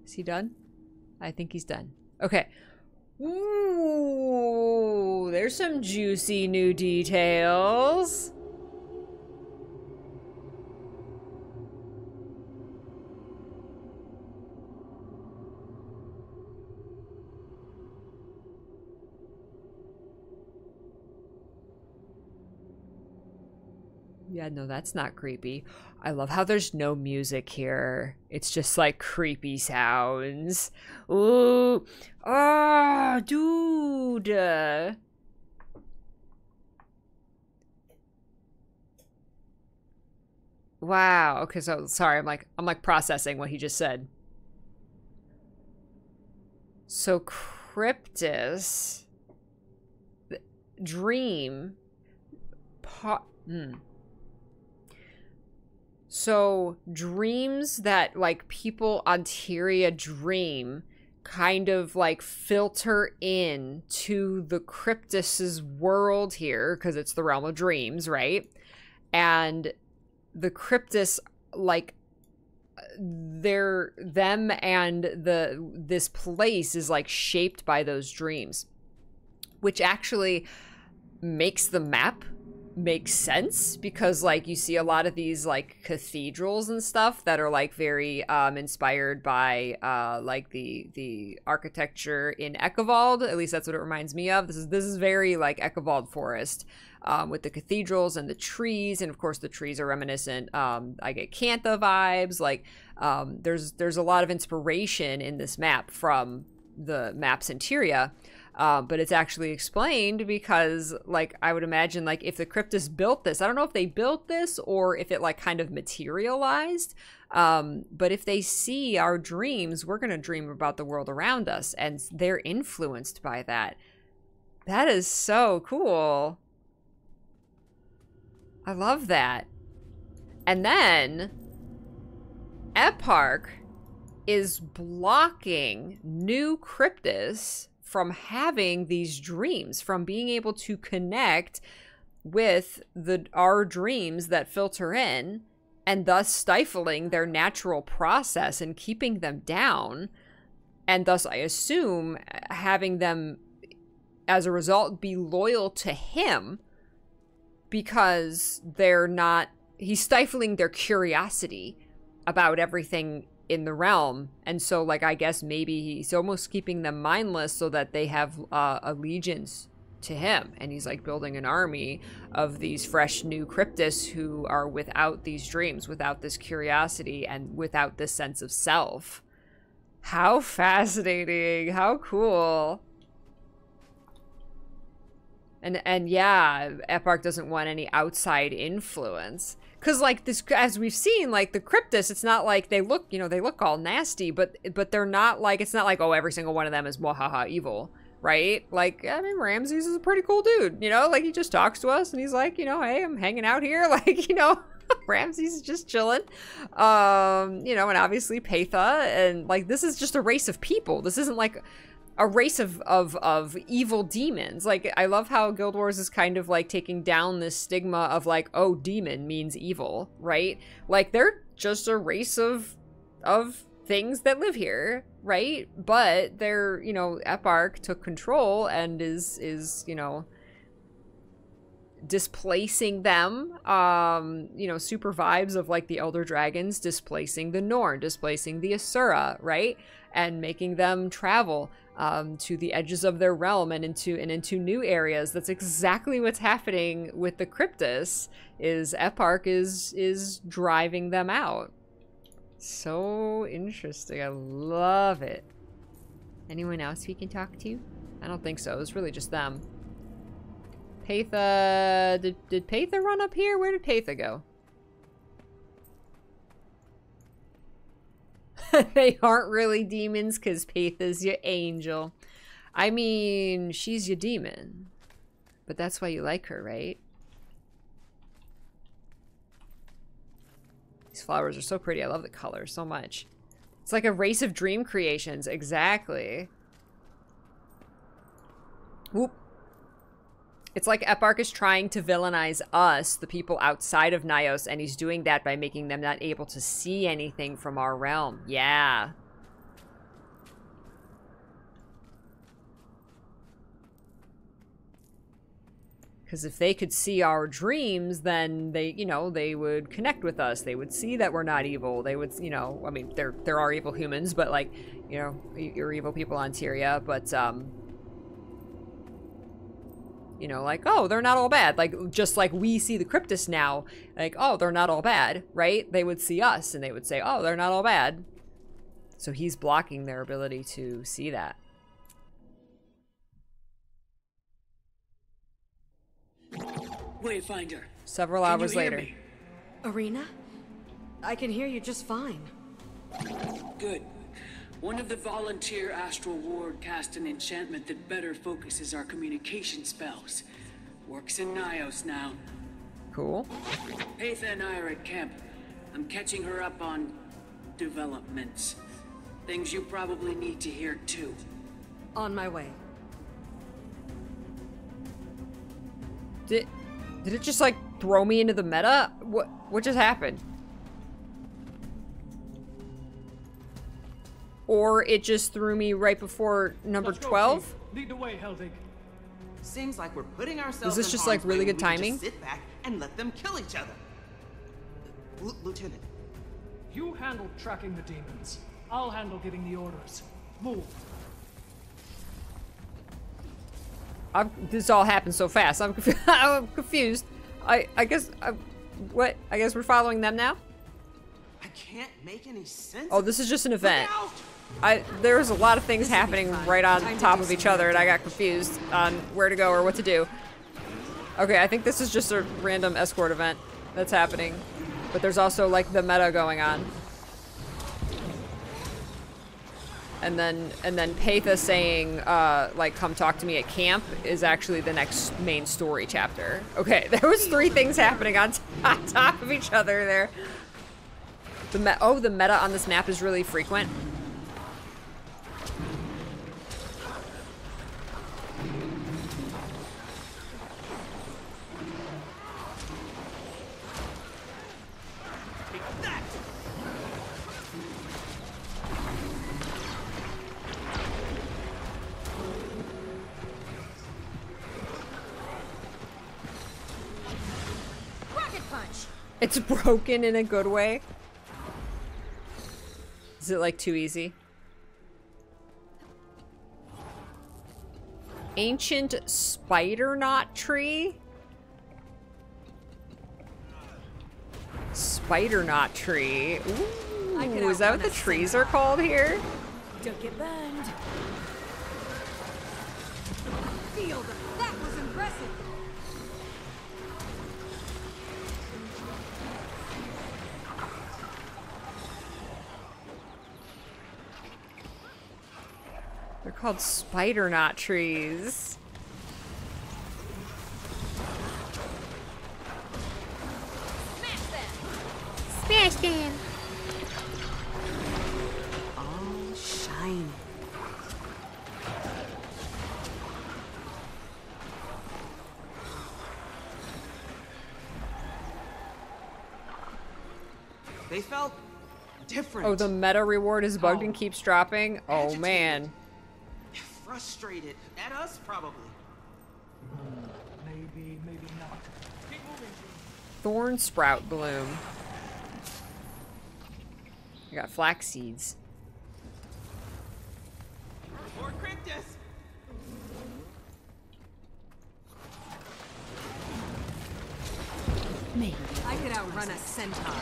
Is he done? I think he's done. Okay. Ooh, there's some juicy new details. Yeah, no, that's not creepy. I love how there's no music here. It's just like creepy sounds. Ooh. Ah, dude. Wow. Okay, so sorry, I'm like processing what he just said. So Cryptus dream So dreams that like people on Tyria dream kind of like filter in to the Cryptus's world here because it's the realm of dreams, right? And the Cryptus, like them and this place is like shaped by those dreams, which actually makes the map makes sense because like you see a lot of these like cathedrals and stuff that are like very inspired by like the architecture in Eckewald. At least that's what it reminds me of. This is very like Eckewald Forest with the cathedrals and the trees, and of course the trees are reminiscent. I get Cantha vibes. Like there's a lot of inspiration in this map from the maps in Tyria. But it's actually explained because, like, I would imagine, like, if the Cryptus built this, I don't know if they built this or if it, like, kind of materialized. But if they see our dreams, we're going to dream about the world around us, and they're influenced by that. That is so cool. I love that. And then Eparch is blocking New Cryptus from having these dreams, from being able to connect with our dreams that filter in, and thus stifling their natural process and keeping them down, and thus I assume having them as a result be loyal to him because he's stifling their curiosity about everything in the realm. And so, like, I guess maybe he's almost keeping them mindless so that they have allegiance to him, and he's like building an army of these fresh new Cryptus who are without these dreams, without this curiosity, and without this sense of self. How fascinating. How cool. And yeah, Eparch doesn't want any outside influence. Because, like, this, as we've seen, like, the Cryptus, it's not like they look, they look all nasty, but they're not, like, it's not like, oh, every single one of them is wahaha evil, right? Like, I mean, Ramses is a pretty cool dude, like, he just talks to us, and he's like, hey, I'm hanging out here, like, Ramses is just chilling, and obviously Paitha, and, like, this is just a race of people. This isn't, like, a race of evil demons. Like, I love how Guild Wars is kind of like taking down this stigma of like, oh, demon means evil, right? Like, they're just a race of things that live here, right? But they're, Eparch took control and is displacing them, super vibes of like the Elder Dragons displacing the Norn, displacing the Asura, right? And making them travel to the edges of their realm and into new areas. That's exactly what's happening with the Cryptus. Is Eparch is driving them out. So interesting. I love it. Anyone else we can talk to? I don't think so. It was really just them. Paitha, did Paitha run up here? Where did Paitha go? They aren't really demons because Paith is your angel. I mean, she's your demon. But that's why you like her, right? These flowers are so pretty. I love the color so much. It's like a race of dream creations. Exactly. Whoop. It's like Epark is trying to villainize us, the people outside of Nyos, and he's doing that by making them not able to see anything from our realm. Yeah. Because if they could see our dreams, then they, you know, they would connect with us. They would see that we're not evil. They would, you know, I mean, there are evil humans, but like, you know, you're evil people on Tyria, but, you know, like, oh, they're not all bad. Like, just like we see the Cryptus now, like, oh, they're not all bad, right? They would see us and they would say, oh, they're not all bad. So he's blocking their ability to see that. Wayfinder. Several hours later. Irina? I can hear you just fine. Good. One of the volunteer Astral Ward cast an enchantment that better focuses our communication spells. Works in Nyos now. Cool. Paitha and I are at camp. I'm catching her up on developments. Things you probably need to hear too. On my way. Did it just like throw me into the meta? What just happened? Or it just threw me right before number 12? Lead the way, Helvig. Seems like we're putting ourselves. Is this just like really good timing? Just sit back and let them kill each other. Lieutenant. You handle tracking the demons. I'll handle giving the orders. Move. This all happened so fast. I'm confused. I guess what? I guess we're following them now? I can't make any sense. Oh, this is just an event. There was a lot of things happening right on top of each other, and I got confused on where to go or what to do. Okay, I think this is just a random escort event that's happening, but there's also like the meta going on. And then Paitha saying, like, come talk to me at camp is actually the next main story chapter. Okay, there was 3 things happening on top of each other there. The meta on this map is really frequent. It's broken in a good way. Is it like too easy? Ancient spider knot tree? Spider knot tree. Ooh, is that what the trees are called here? Don't get burned. Field, that was impressive. They're called spider knot trees. Smash them! All shiny. They felt different. Oh, the meta reward is bugged and keeps dropping? Oh, Agitated. man. Frustrated. At us, probably. Maybe not. Keep moving. Thorn sprout bloom. I got flax seeds. More Cryptus! Maybe I could outrun a centaur.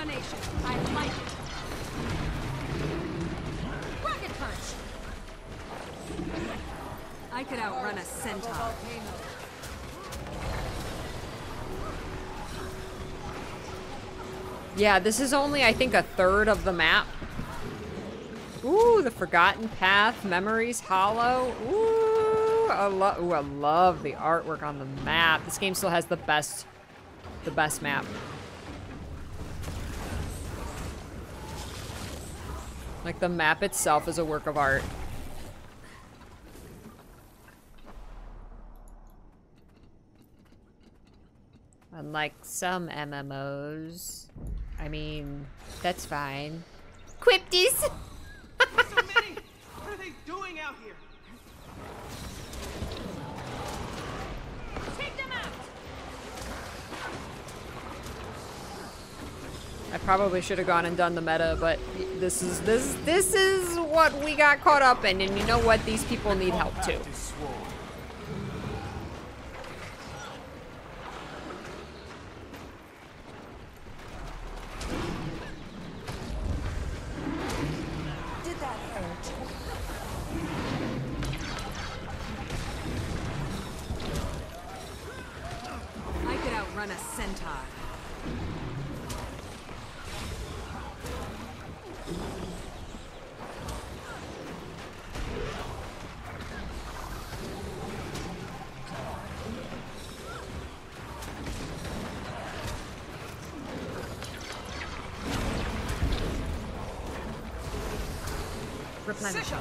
Abomination. I like it. Rocket punch. I could outrun a centaur. Yeah, this is only, I think, a third of the map. Ooh, the Forgotten Path, Memories Hollow. Ooh, I love the artwork on the map. This game still has the best map. Like, the map itself is a work of art. Unlike some MMOs. I mean, that's fine. Quipties! So many! What are they doing out here? Take them out! I probably should have gone and done the meta, but this is what we got caught up in, and you know what? These people need help too. Did that hurt? I could outrun a centaur. Replenish.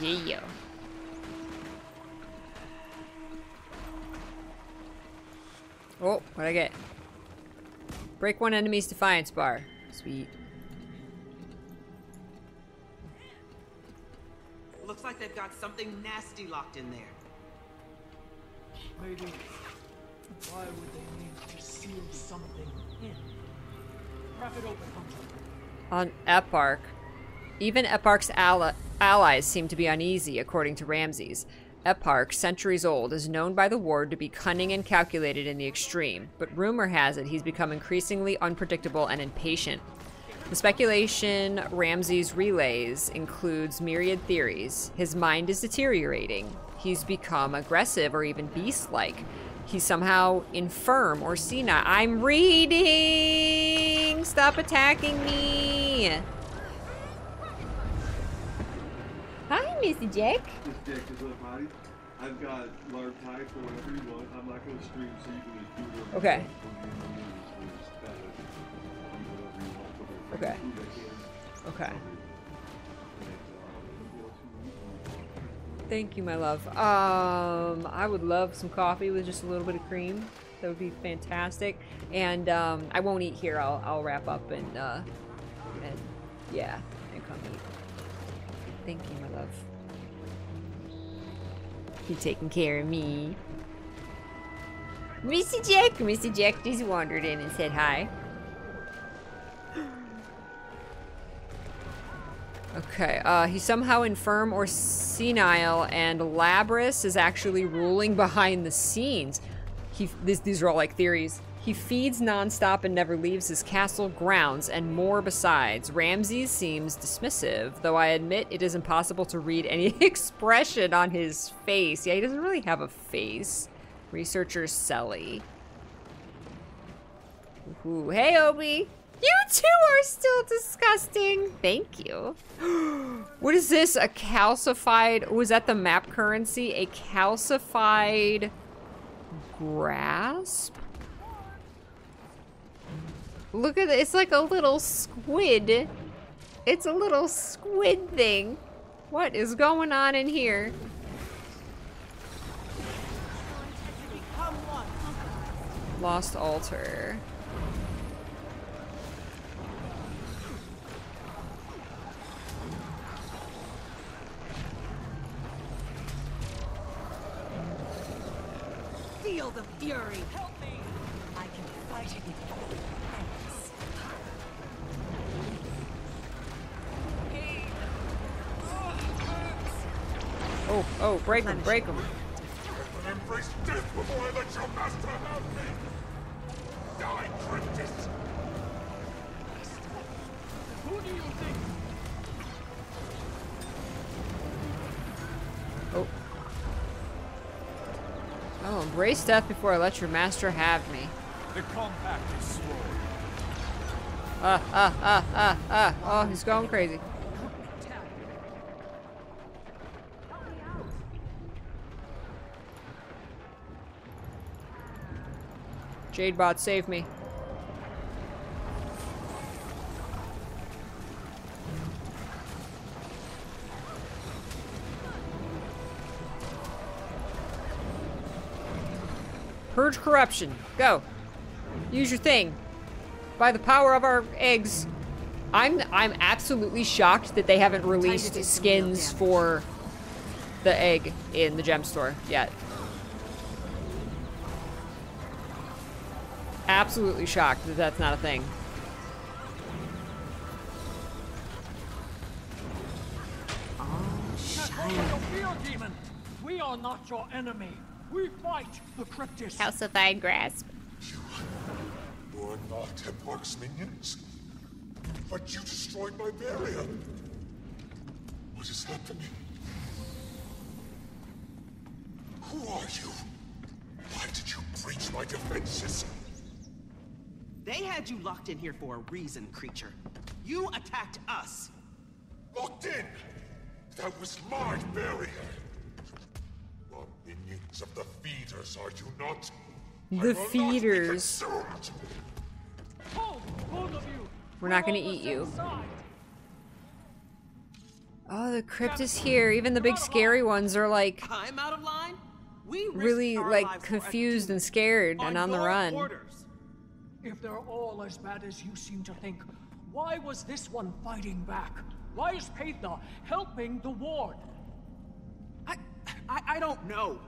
Yeah. Oh, what'd I get? Break one enemy's defiance bar. Sweet. Looks like they've got something nasty locked in there. Maybe. Why would they need to seal something in? Crack it open, Hunter. On Epark. Even Epark's allies seem to be uneasy, according to Ramses. Epark, centuries old, is known by the Ward to be cunning and calculated in the extreme, but rumor has it he's become increasingly unpredictable and impatient. The speculation Ramses relays includes myriad theories. His mind is deteriorating. He's become aggressive or even beast-like. He's somehow infirm or senile. I'm reading! Stop attacking me! Hi, Missy Jack. Miss Jack is up, Marty. I've got large types or whatever you want. I'm not going to stream, so you can just do whatever Okay. you want. Okay. Okay. Thank you, my love. I would love some coffee with just a little bit of cream. That would be fantastic. And I won't eat here. I'll wrap up and yeah, and come eat. Thank you, my love. You're taking care of me. Missy Jack just wandered in and said hi. Okay, he's somehow infirm or senile, and Labrys is actually ruling behind the scenes. These are all like theories. He feeds nonstop and never leaves his castle grounds, and more besides. Ramses seems dismissive, though I admit it is impossible to read any expression on his face. Yeah, he doesn't really have a face. Researcher Selly. Ooh, hey, Obi! You two are still disgusting. Thank you. What is this? A calcified... Was that the map currency? A calcified grasp? Look at it. It's like a little squid. It's a little squid thing. What is going on in here? Lost altar. Feel the fury. Help me. I can fight it with both hands. Oh, oh, break them, break them. I will embrace death before I let your master have me! Die, Cryptus! Who do you think? Oh. I'll embrace death before I let your master have me. The compact is sworn. Oh, he's going crazy. Jadebot, save me. Purge corruption. Go. Use your thing. By the power of our eggs. I'm absolutely shocked that they haven't released skins for the egg in the gem store yet. Absolutely shocked that that's not a thing. Demon. We are not your enemy. We fight the Cryptus. Calcified grasp. You are not Hemork's minions, but you destroyed my barrier. What is happening? Who are you? Why did you breach my defenses? They had you locked in here for a reason, creature. You attacked us. Locked in? That was my barrier. You are minions of the feeders, are you not? The feeders. Oh, both of you. We're not gonna eat you. Oh, the crypt is here. Even the big scary ones are like I'm out of line. We really like confused and scared and on the run. Orders. If they're all as bad as you seem to think, why was this one fighting back? Why is Paitha helping the ward? I don't know.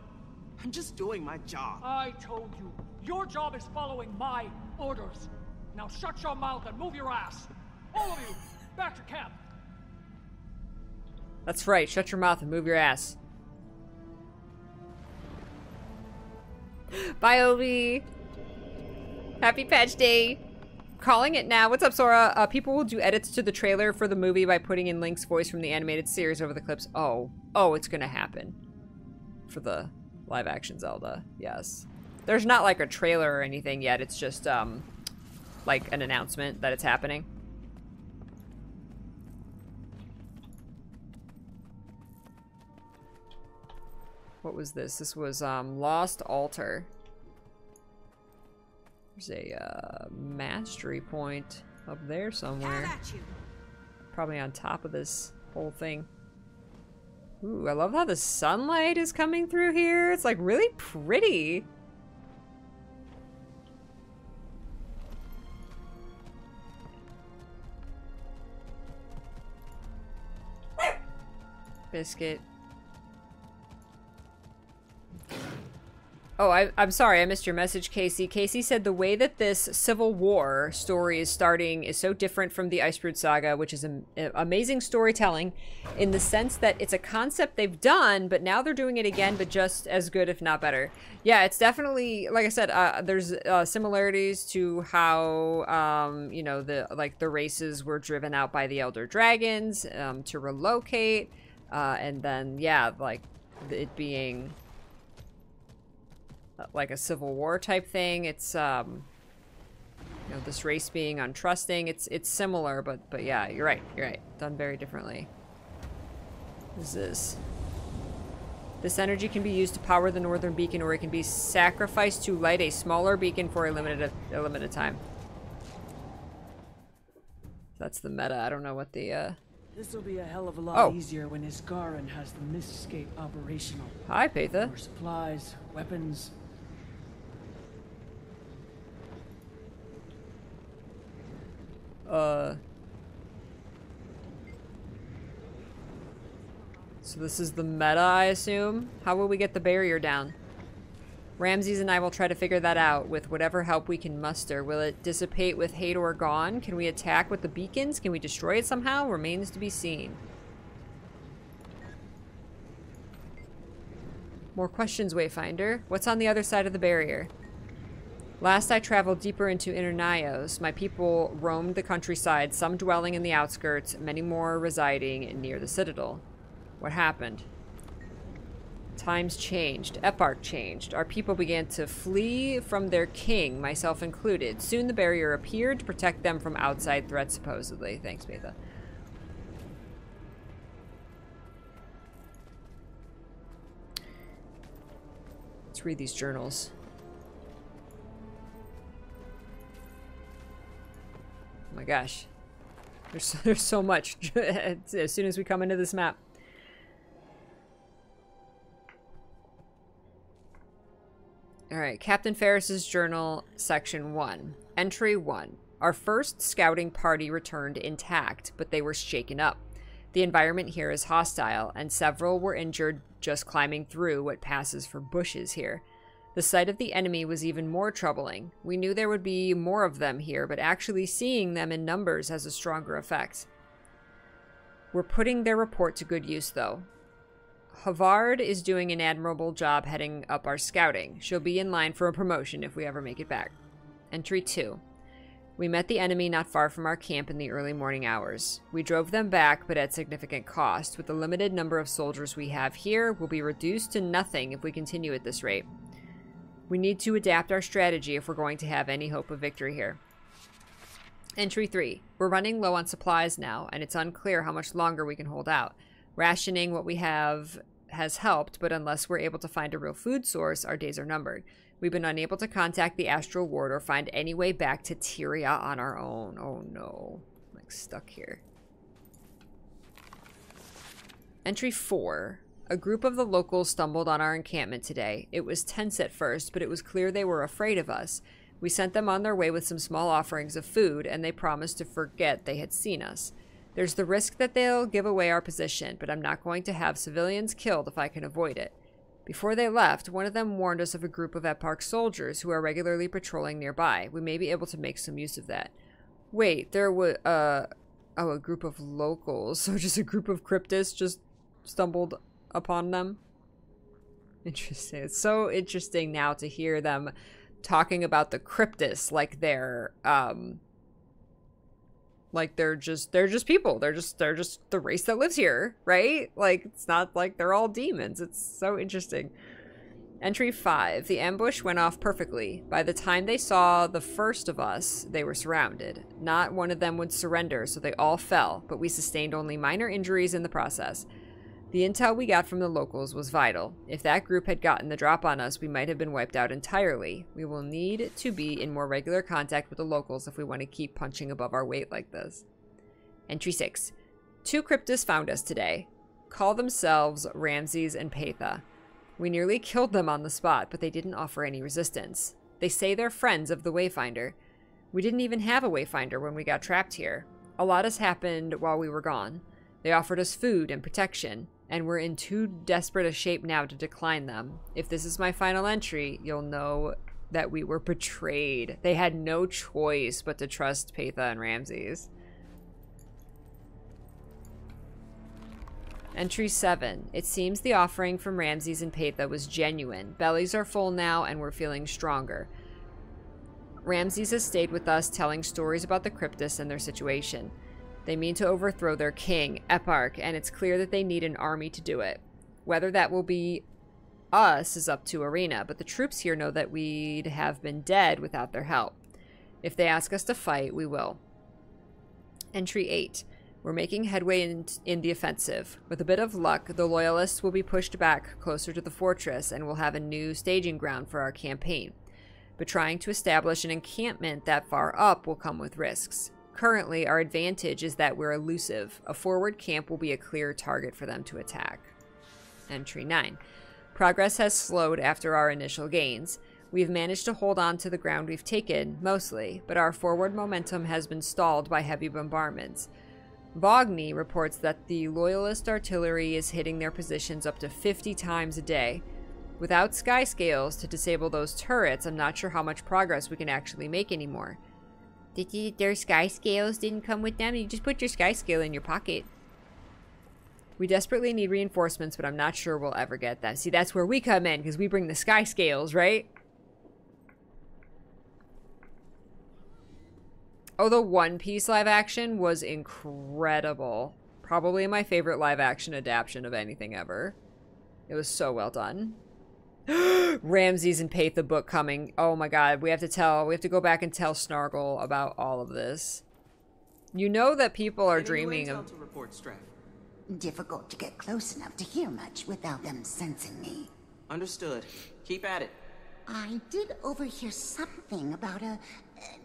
I'm just doing my job. I told you, your job is following my orders. Now shut your mouth and move your ass. All of you, back to camp. That's right. Shut your mouth and move your ass. Bye, Obi. Happy Patch Day. Calling it now. What's up, Sora? People will do edits to the trailer for the movie by putting in Link's voice from the animated series over the clips. Oh, it's gonna happen. For the live-action Zelda, yes. There's not like a trailer or anything yet. It's just, like an announcement that it's happening. What was this? This was, Lost Altar. There's a, mastery point up there somewhere. Probably on top of this whole thing. Ooh, I love how the sunlight is coming through here. It's like really pretty. Biscuit. Oh, I'm sorry, I missed your message, Casey. Casey said the way that this Civil War story is starting is so different from the Icebrood Saga, which is amazing storytelling in the sense that it's a concept they've done, but now they're doing it again, but just as good, if not better. Yeah, it's definitely, like I said, there's similarities to how, you know, the races were driven out by the Elder Dragons to relocate, and then, yeah, like, it being like a Civil War type thing. It's you know, this race being untrusting. It's similar, but yeah, you're right. Done very differently. What is this? This energy can be used to power the northern beacon, or it can be sacrificed to light a smaller beacon for a limited time. That's the meta. I don't know what the This will be a hell of a lot easier when Iskarin has the Mistscape operational. Hi, Paitha. More supplies, weapons. So this is the meta, I assume? How will we get the barrier down? Ramses and I will try to figure that out with whatever help we can muster. Will it dissipate with Hador gone? Can we attack with the beacons? Can we destroy it somehow? Remains to be seen. More questions, Wayfinder. What's on the other side of the barrier? Last I traveled deeper into Inner Nyos, my people roamed the countryside, some dwelling in the outskirts, many more residing near the Citadel. What happened? Times changed. Eparch changed. Our people began to flee from their king, myself included. Soon the barrier appeared to protect them from outside threats, supposedly. Thanks, Betha. Let's read these journals. Oh my gosh. There's so much as soon as we come into this map. Alright, Captain Ferris's journal, section 1. Entry 1. Our first scouting party returned intact, but they were shaken up. The environment here is hostile, and several were injured just climbing through what passes for bushes here. The sight of the enemy was even more troubling. We knew there would be more of them here, but actually seeing them in numbers has a stronger effect. We're putting their report to good use, though. Havard is doing an admirable job heading up our scouting. She'll be in line for a promotion if we ever make it back. Entry 2. We met the enemy not far from our camp in the early morning hours. We drove them back, but at significant cost. With the limited number of soldiers we have here, we'll be reduced to nothing if we continue at this rate. We need to adapt our strategy if we're going to have any hope of victory here. Entry 3. We're running low on supplies now, and it's unclear how much longer we can hold out. Rationing what we have has helped, but unless we're able to find a real food source, our days are numbered. We've been unable to contact the Astral Ward or find any way back to Tyria on our own. Oh no. I'm like stuck here. Entry 4. A group of the locals stumbled on our encampment today. It was tense at first, but it was clear they were afraid of us. We sent them on their way with some small offerings of food, and they promised to forget they had seen us. There's the risk that they'll give away our position, but I'm not going to have civilians killed if I can avoid it. Before they left, one of them warned us of a group of Eparch soldiers who are regularly patrolling nearby. We may be able to make some use of that. Wait, there was, a group of locals. So just a group of cryptists just stumbled upon them? Interesting. It's so interesting now to hear them talking about the cryptists like they're just people. They're just the race that lives here, right? Like, it's not like they're all demons. It's so interesting. Entry 5. The ambush went off perfectly. By the time they saw the first of us, they were surrounded. Not one of them would surrender, so they all fell, but we sustained only minor injuries in the process. The intel we got from the locals was vital. If that group had gotten the drop on us, we might have been wiped out entirely. We will need to be in more regular contact with the locals if we want to keep punching above our weight like this. Entry 6. 2 cryptists found us today. Call themselves Ramses and Petha. We nearly killed them on the spot, but they didn't offer any resistance. They say they're friends of the Wayfinder. We didn't even have a Wayfinder when we got trapped here. A lot has happened while we were gone. They offered us food and protection, and we're in too desperate a shape now to decline them. If this is my final entry, you'll know that we were betrayed. They had no choice but to trust Petha and Ramses. Entry 7. It seems the offering from Ramses and Petha was genuine. Bellies are full now, and we're feeling stronger. Ramses has stayed with us, telling stories about the cryptists and their situation. They mean to overthrow their king, Eparch, and it's clear that they need an army to do it. Whether that will be us is up to Arena, but the troops here know that we'd have been dead without their help. If they ask us to fight, we will. Entry 8. We're making headway in the offensive. With a bit of luck, the Loyalists will be pushed back closer to the fortress and we'll have a new staging ground for our campaign. But trying to establish an encampment that far up will come with risks. Currently, our advantage is that we're elusive. A forward camp will be a clear target for them to attack. Entry 9. Progress has slowed after our initial gains. We've managed to hold on to the ground we've taken, mostly, but our forward momentum has been stalled by heavy bombardments. Vogny reports that the Loyalist artillery is hitting their positions up to 50 times a day. Without sky scales to disable those turrets, I'm not sure how much progress we can actually make anymore. Their sky scales didn't come with them? You just put your sky scale in your pocket. We desperately need reinforcements, but I'm not sure we'll ever get them. See, that's where we come in, because we bring the sky scales, right? Oh, the One Piece live action was incredible. Probably my favorite live action adaptation of anything ever. It was so well done. Ramses and Paitha book coming. Oh my god, we have to go back and tell Snargle about all of this. You know that people are dreaming of... Difficult to get close enough to hear much without them sensing me. Understood. Keep at it. I did overhear something about a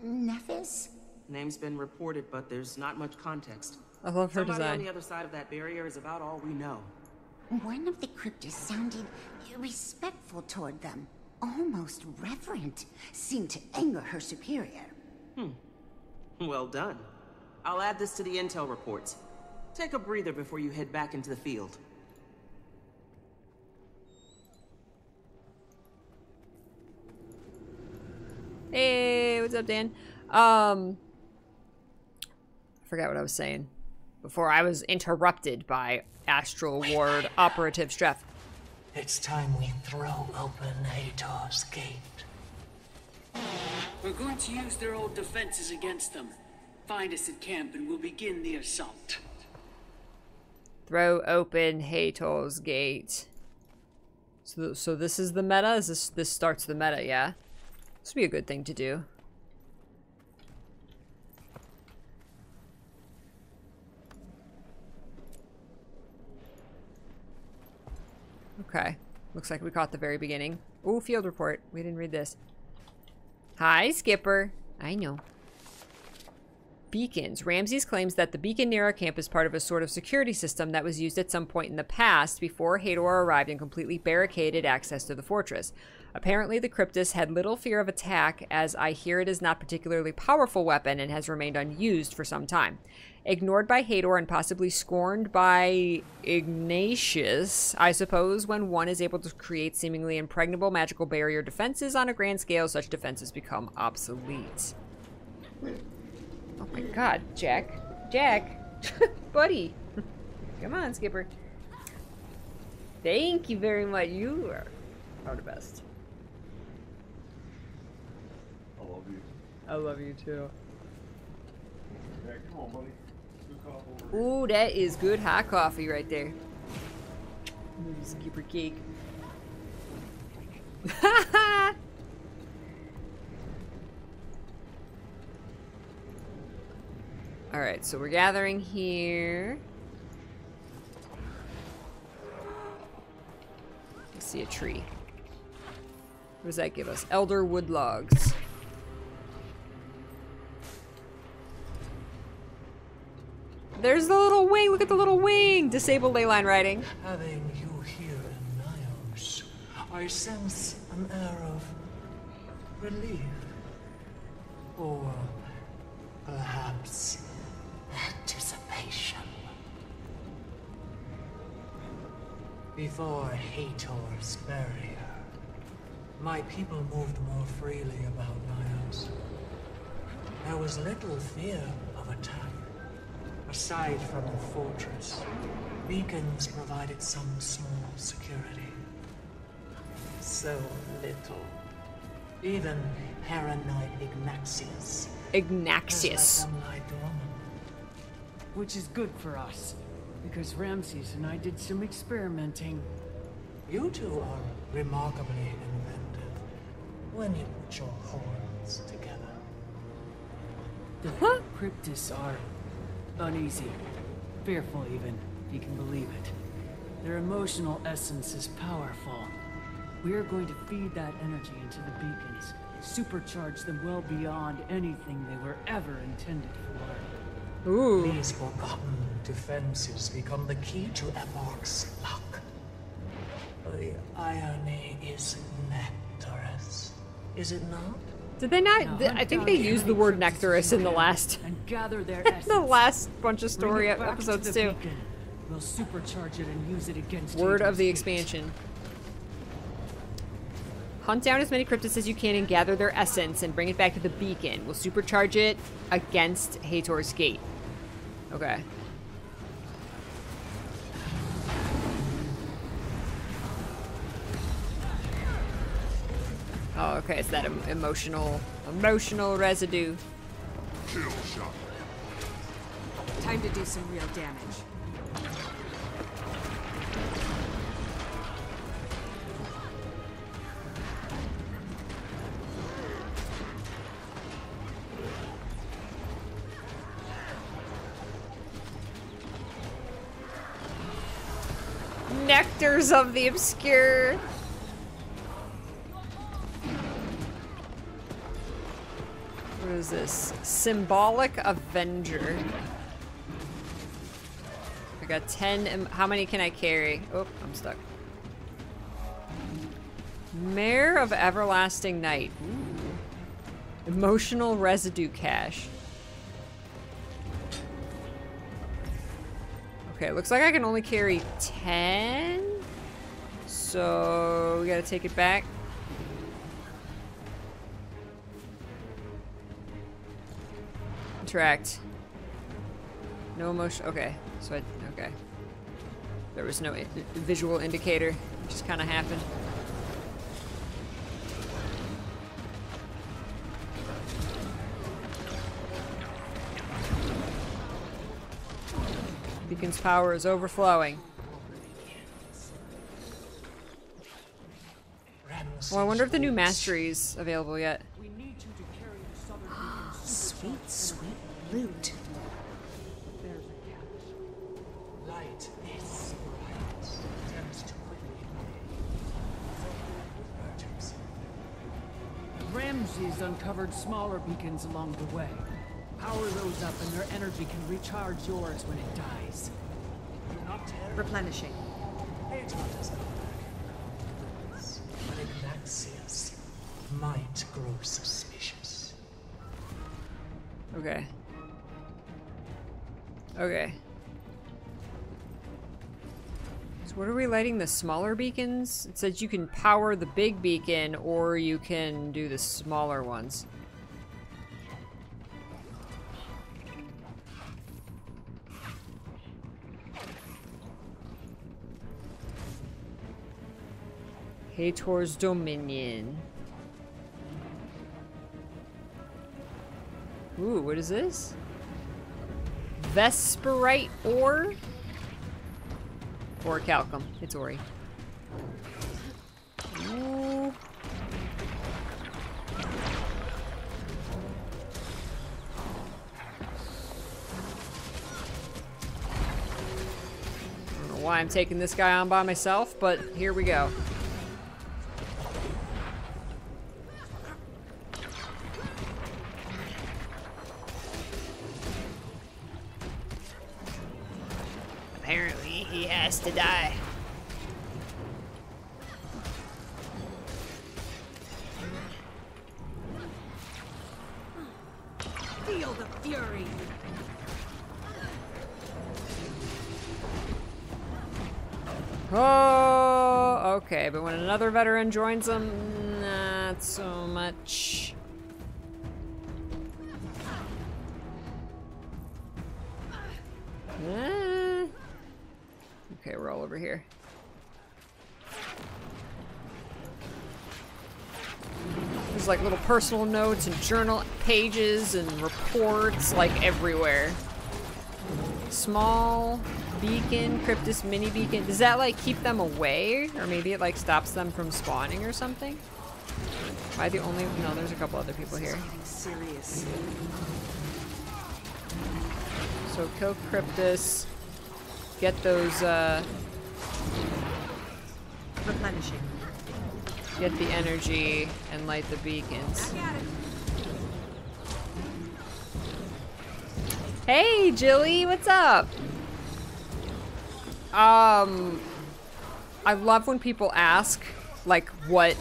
Nephis. Name's been reported, but there's not much context. I love her Somebody design. on the other side of that barrier is about all we know. One of the cryptists sounded respectful toward them, almost reverent. Seemed to anger her superior. Well done. I'll add this to the intel reports. Take a breather before you head back into the field. Hey, what's up, Dan? I forgot what I was saying before I was interrupted by Astral Ward Operative Streff. It's time we throw open Hator's gate. We're going to use their old defenses against them. Find us at camp and we'll begin the assault. Throw open Hator's gate. So this is the meta? This starts the meta, yeah? This would be a good thing to do. Okay. Looks like we caught the very beginning. Ooh, field report. We didn't read this. Hi, Skipper. I know. Beacons. Ramses claims that the beacon near our camp is part of a sort of security system that was used at some point in the past before Hator arrived and completely barricaded access to the fortress. Apparently, the Cryptus had little fear of attack, as I hear it is not a particularly powerful weapon and has remained unused for some time. Ignored by Hator and possibly scorned by Ignatius, I suppose, when one is able to create seemingly impregnable magical barrier defenses on a grand scale, such defenses become obsolete. Oh my god, Jack. Jack! Buddy! Come on, Skipper. Thank you very much. You are the best. I love you. I love you too. Yeah, come on, buddy. Good coffee. Ooh, that is good hot coffee right there. Skipper cake. Alright, so we're gathering here. I see a tree. What does that give us? Elder wood logs. There's the little wing! Look at the little wing! Disable ley line riding. Having you here in Nyos, I sense an air of relief. Or perhaps anticipation. Before Hator's barrier, my people moved more freely about Nyos. There was little fear of attack. Aside from the fortress, beacons provided some small security. So little. Even paranoid Ignatius. Ignaxius. Which is good for us, because Ramses and I did some experimenting. You two are remarkably inventive when you put your horns together. The Cryptus are uneasy, fearful even, if you can believe it. Their emotional essence is powerful. We are going to feed that energy into the beacons, supercharge them well beyond anything they were ever intended for. Ooh. These forgotten defenses become the key to Evork's luck. The irony is nectarous, is it not? Did they not? I think they used the word Nectarus in the last, and gather their the last bunch of story episodes too. We'll supercharge it and use it against Word of the expansion. Hunt down as many Cryptus as you can and gather their essence and bring it back to the beacon. We'll supercharge it against Hator's gate. Okay. Okay, it's that emotional residue. Kill shot. Time to do some real damage. Nectars of the Obscure. What is this? Symbolic Avenger. I got 10. How many can I carry? Oh, I'm stuck. Mare of Everlasting Night. Ooh. Emotional Residue Cache. Okay, looks like I can only carry 10. So we gotta take it back. Interact. No emotion. Okay, so okay. There was no visual indicator. It just kind of happened. Beacon's power is overflowing. Well, I wonder if the new mastery's available yet. Sweet, sweet loot. Light is bright. Tends to quickly urgency. Ramses uncovered smaller beacons along the way. Power those up and their energy can recharge yours when it dies. Not terrible. Replenishing. It's not as but Ignacius might grow suspicious. Okay. Okay. So what are we lighting? The smaller beacons? It says you can power the big beacon or you can do the smaller ones. Hator's Dominion. Ooh, what is this? Vesperite ore? Or Calcum. It's Ori. Ooh. I don't know why I'm taking this guy on by myself, but here we go. Apparently, he has to die. Feel the fury. Oh, okay, but when another veteran joins them, not so much. Okay, we're all over here. There's like little personal notes and journal pages and reports like everywhere. Small beacon, Cryptus mini beacon. Does that like keep them away? Or maybe it like stops them from spawning or something? Am I the only? No, there's a couple other people here. Serious. So kill Cryptus. Get those, Replenishing. get the energy and light the beacons. Hey, Jilly, what's up? I love when people ask, like, what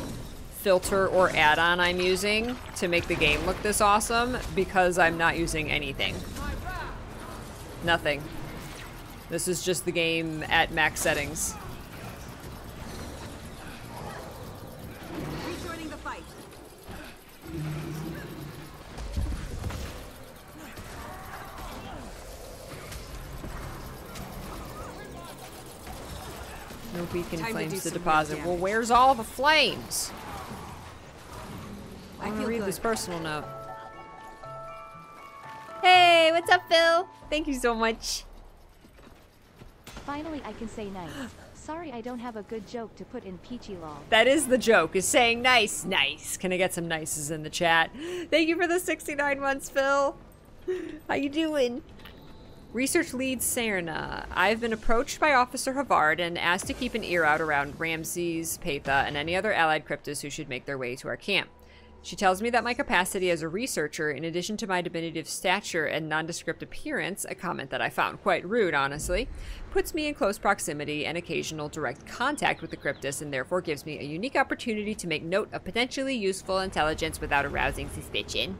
filter or add-on I'm using to make the game look this awesome, because I'm not using anything. Nothing. This is just the game at max settings. Rejoining the fight. No beacon Time to flames do to some real deposit. Well, damage. where's all the flames? read this personal note. Hey, what's up, Phil? Thank you so much. Finally, I can say nice. Sorry I don't have a good joke to put in Peachy Lol. That is the joke, is saying nice. Nice. Can I get some nices in the chat? Thank you for the 69 months, Phil. How you doing? Research lead Serna. I've been approached by Officer Havard and asked to keep an ear out around Ramses, Petha, and any other allied cryptists who should make their way to our camp. She tells me that my capacity as a researcher, in addition to my diminutive stature and nondescript appearance, a comment that I found quite rude, honestly, puts me in close proximity and occasional direct contact with the cryptists, and therefore gives me a unique opportunity to make note of potentially useful intelligence without arousing suspicion.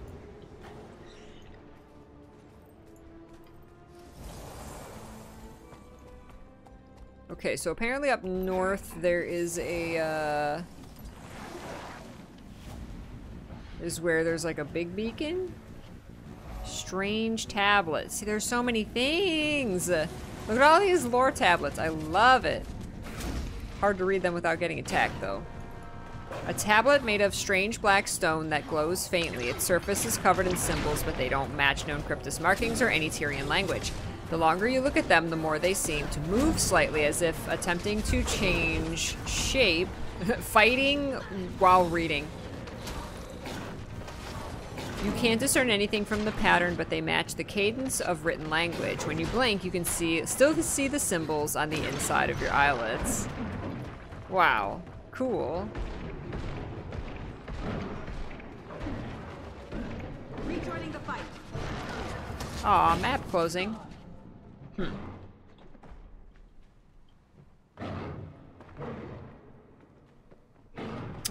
Okay, so apparently up north there is a, is where there's like a big beacon? Strange tablets. See, there's so many things! Look at all these lore tablets. I love it. Hard to read them without getting attacked, though. A tablet made of strange black stone that glows faintly. Its surface is covered in symbols, but they don't match known cryptist markings or any Tyrian language. The longer you look at them, the more they seem to move slightly, as if attempting to change shape, fighting while reading. You can't discern anything from the pattern, but they match the cadence of written language. When you blink, you can still see the symbols on the inside of your eyelids. Wow, cool. Rejoining the fight. Aw, map closing.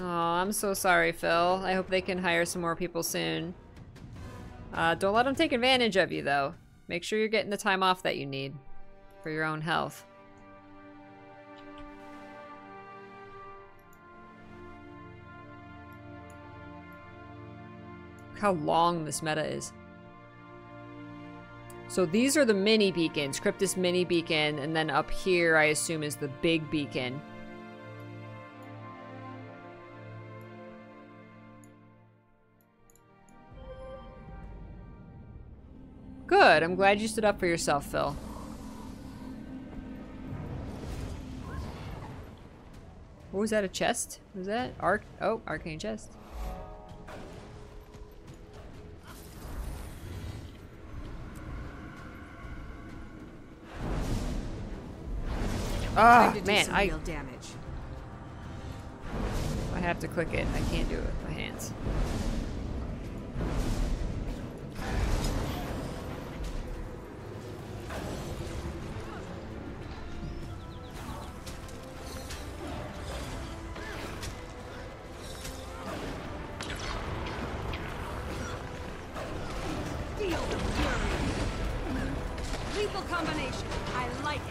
Oh, I'm so sorry, Phil. I hope they can hire some more people soon. Don't let them take advantage of you, though. Make sure you're getting the time off that you need for your own health. Look how long this meta is. So these are the mini beacons, Cryptus mini beacon, and then up here I assume is the big beacon. Good, I'm glad you stood up for yourself, Phil. What was that, a chest? Was that arcane chest? Oh, man, I have to click it. I can't do it with my hands. Lethal combination. I like it.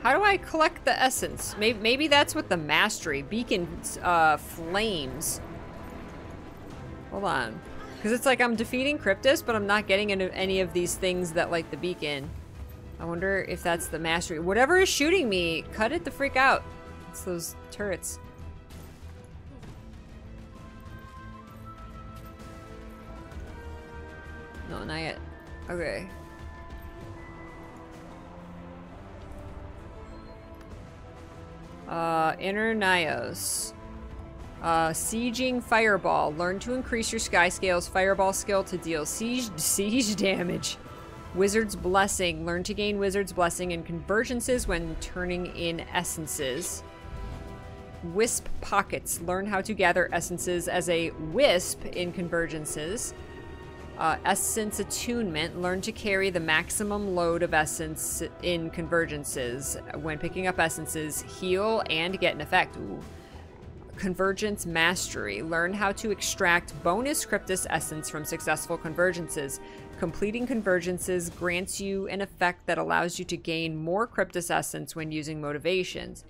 How do I collect the essence? Maybe that's what the mastery. Beacon flames. Hold on. Because it's like I'm defeating Cryptus, but I'm not getting into any of these things that light the beacon. I wonder if that's the mastery. Whatever is shooting me, cut it the freak out. It's those turrets. No, not yet. Okay. Inner Nyos. Sieging Fireball. Learn to increase your Skyscale's Fireball skill to deal siege damage. Wizard's Blessing. Learn to gain Wizard's Blessing and convergences when turning in essences. Wisp Pockets. Learn how to gather essences as a wisp in convergences. Essence Attunement. Learn to carry the maximum load of essence in convergences. When picking up essences, heal and get an effect. Ooh. Convergence Mastery. Learn how to extract bonus Cryptus essence from successful convergences. Completing convergences grants you an effect that allows you to gain more Cryptus essence when using motivations.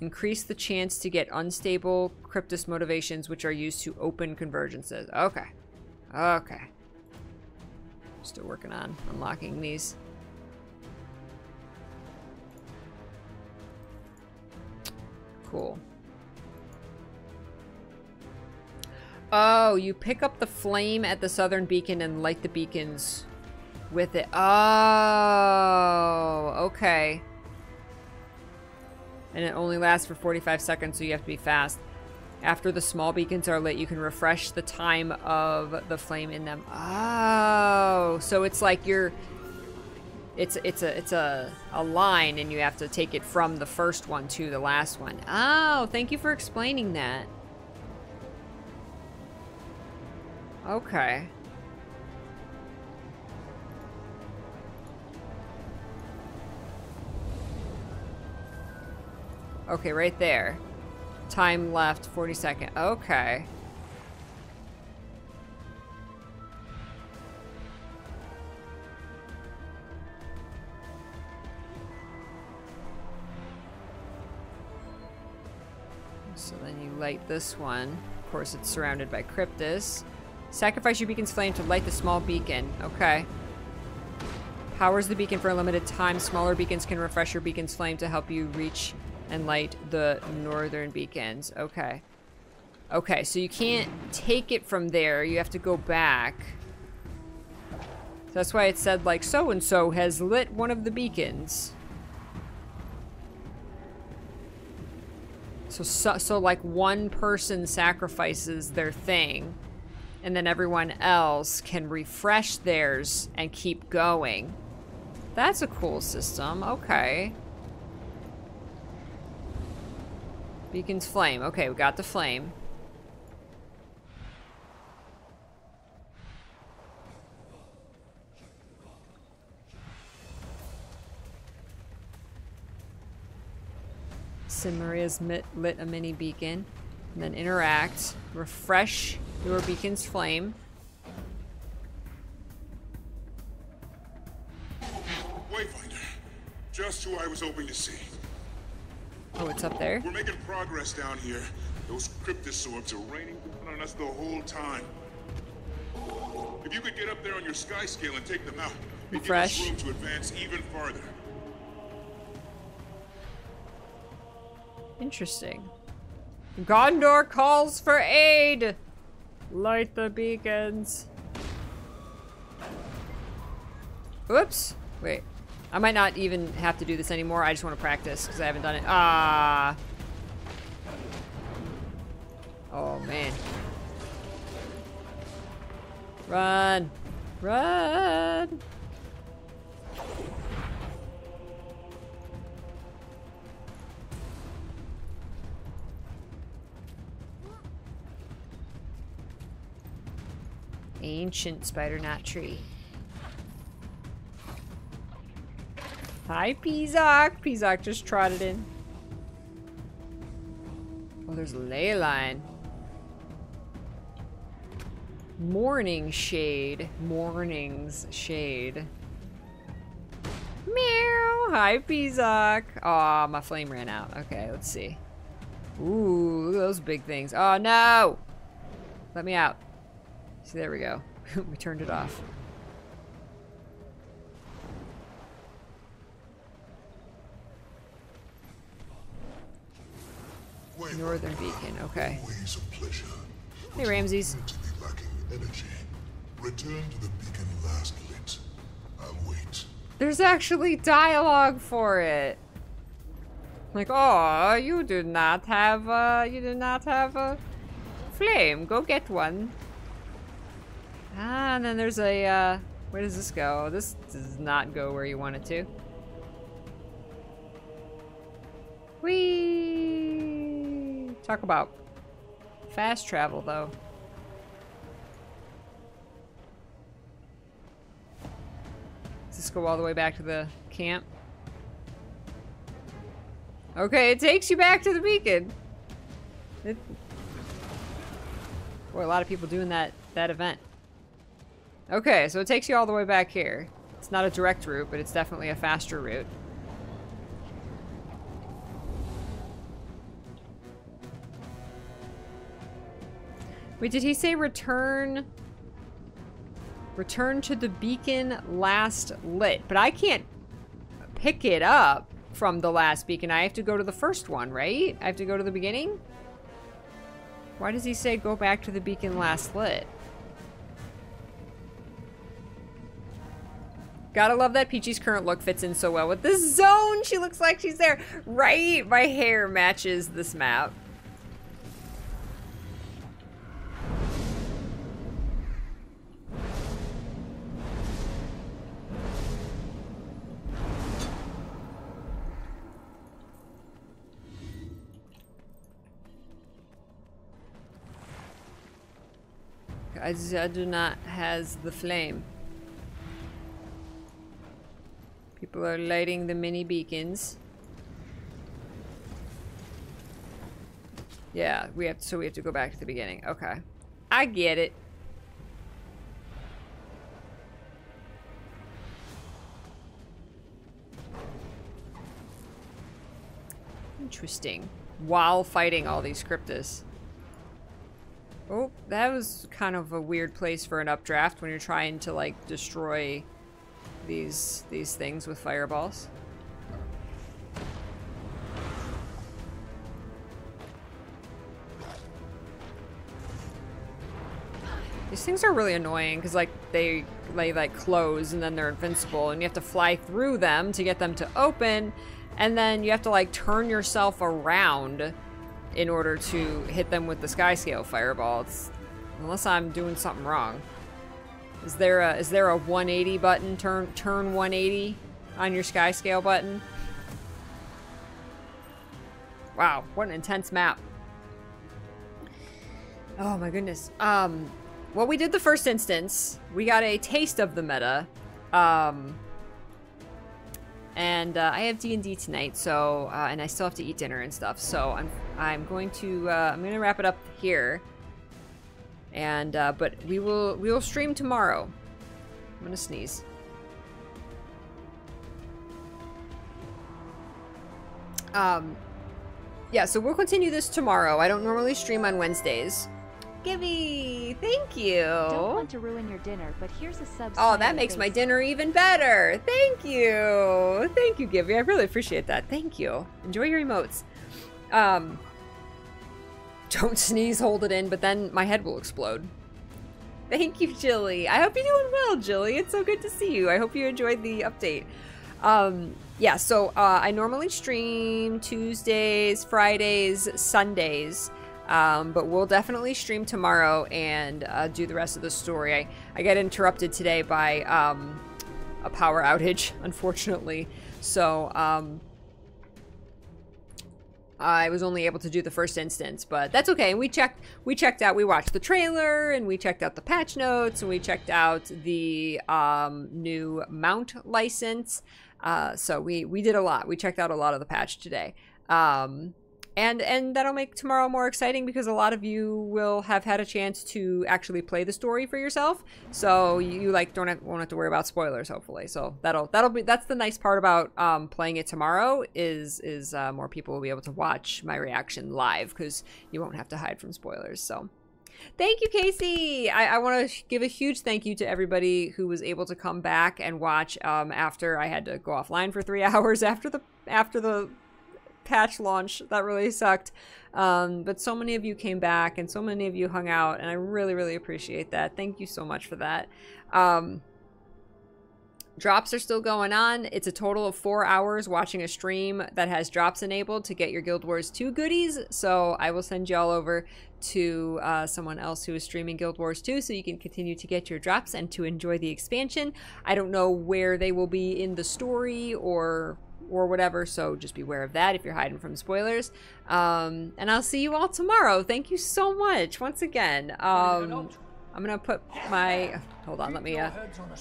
Increase the chance to get unstable Cryptus motivations, which are used to open convergences. Okay. Okay. Still working on unlocking these. Cool. Oh, you pick up the flame at the southern beacon and light the beacons with it. Oh, okay. And it only lasts for 45 seconds, so you have to be fast. After the small beacons are lit, you can refresh the time of the flame in them. Oh, so it's like you're... It's a line, and you have to take it from the first one to the last one. Oh, thank you for explaining that. Okay. Okay, right there. Time left, 40 seconds. Okay. So then you light this one. Of course, it's surrounded by Cryptus. Sacrifice your beacon's flame to light the small beacon. Okay. Powers the beacon for a limited time. Smaller beacons can refresh your beacon's flame to help you reach and light the northern beacons. Okay. Okay, so you can't take it from there. You have to go back. That's why it said, like, so-and-so has lit one of the beacons. So like, one person sacrifices their thing, and then everyone else can refresh theirs and keep going. That's a cool system. Okay. Beacon's flame. Okay, we got the flame. Cimeria's lit a mini beacon. And then interact. Refresh your beacon's flame. Wayfinder. Just who I was hoping to see. Oh, it's up there? We're making progress down here. Those cryptosaurs are raining down on us the whole time. If you could get up there on your sky scale and take them out, it'd give us room to advance even farther. Interesting. Gondor calls for aid! Light the beacons. Whoops. Wait. I might not even have to do this anymore. I just want to practice because I haven't done it. Ah. Oh, man. Run. Run. Ancient spider knot tree. Hi, Pizok. Pizok just trotted in. Oh, there's a ley line. Morning shade. Morning's shade. Meow. Hi, Pizok. Aw, my flame ran out. Okay, let's see. Ooh, look at those big things. Oh, no. Let me out. See, there we go. We turned it off. Northern Beacon, okay. Always a pleasure. Hey, Ramses. To be lacking energy. Return to the beacon last lit. I'll wait. There's actually dialogue for it. Like, oh, you do not have a flame. Go get one. Ah, and then there's a, where does this go? This does not go where you want it to. Whee! Talk about fast travel, though. Does this go all the way back to the camp? Okay, it takes you back to the beacon. Boy, a lot of people doing that event. Okay, so it takes you all the way back here. It's not a direct route, but it's definitely a faster route. Wait, did he say return? Return to the beacon last lit. But I can't pick it up. from the last beacon. I have to go to the first one, right? I have to go to the beginning? Why does he say go back to the beacon last lit? Gotta love that Peachy's current look fits in so well with this zone. She looks like she's there. Right? My hair matches this map. Zaduna has the flame. People are lighting the mini beacons. Yeah, we have to go back to the beginning. Okay. I get it. Interesting. While fighting all these Cryptus. Oh, that was kind of a weird place for an updraft when you're trying to, like, destroy these things with fireballs. These things are really annoying because, like, they like close and then they're invincible and you have to fly through them to get them to open, and then you have to, like, turn yourself around in order to hit them with the Skyscale fireball. Unless I'm doing something wrong. Is there a 180 button? Turn 180 on your Skyscale button? Wow, what an intense map. Oh my goodness. Well, we did the first instance. We got a taste of the meta. And I have D&D tonight, so and I still have to eat dinner and stuff. So I'm going to wrap it up here. And but we will stream tomorrow. I'm gonna sneeze. Yeah, so we'll continue this tomorrow. I don't normally stream on Wednesdays. Gibby, thank you. Don't want to ruin your dinner, but here's a sub. Oh, that makes my dinner even better. Thank you. Thank you, Gibby. I really appreciate that. Thank you. Enjoy your emotes. Don't sneeze, hold it in, but then my head will explode. Thank you, Jilly. I hope you're doing well, Jilly. It's so good to see you. I hope you enjoyed the update. Yeah, so I normally stream Tuesdays, Fridays, Sundays. But we'll definitely stream tomorrow and do the rest of the story. I got interrupted today by a power outage, unfortunately. So I was only able to do the first instance, but that's okay. We checked out, we watched the trailer, and we checked out the patch notes, and we checked out the new mount license. So we did a lot. We checked out a lot of the patch today. And that'll make tomorrow more exciting because a lot of you will have had a chance to actually play the story for yourself. So you like won't have to worry about spoilers, hopefully. So that's the nice part about playing it tomorrow is more people will be able to watch my reaction live because you won't have to hide from spoilers. So thank you, Casey. I want to give a huge thank you to everybody who was able to come back and watch after I had to go offline for 3 hours after the patch launch. That really sucked, but so many of you came back and so many of you hung out, and I really appreciate that. Thank you so much for that. Drops are still going on. It's a total of 4 hours watching a stream that has drops enabled to get your Guild Wars 2 goodies, so I will send y'all over to someone else who is streaming Guild Wars 2 so you can continue to get your drops and to enjoy the expansion. I don't know where they will be in the story or whatever, so just beware of that if you're hiding from spoilers. And I'll see you all tomorrow. Thank you so much once again. I'm gonna put my hold on, let me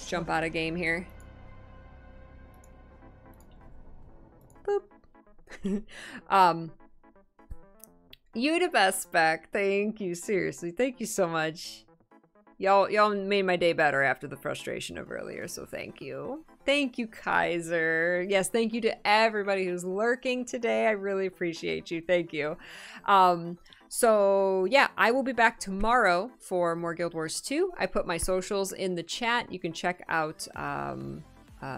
jump out of game here. Boop. You the best, Spec. Thank you, seriously, thank you so much. Y'all made my day better after the frustration of earlier, so thank you. Thank you, Kaiser. Yes, thank you to everybody who's lurking today. I really appreciate you. Thank you. So yeah, I will be back tomorrow for more Guild Wars 2. I put my socials in the chat. You can check out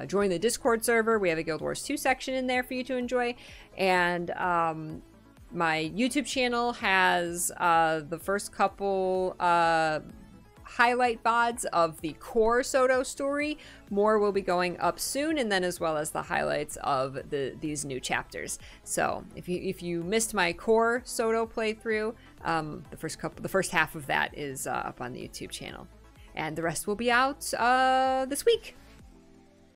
join the Discord server. We have a Guild Wars 2 section in there for you to enjoy. And my YouTube channel has the first couple highlight VODs of the core Soto story. More will be going up soon, and then as well as the highlights of these new chapters. So if you missed my core Soto playthrough, the first half of that is up on the YouTube channel, and the rest will be out this week.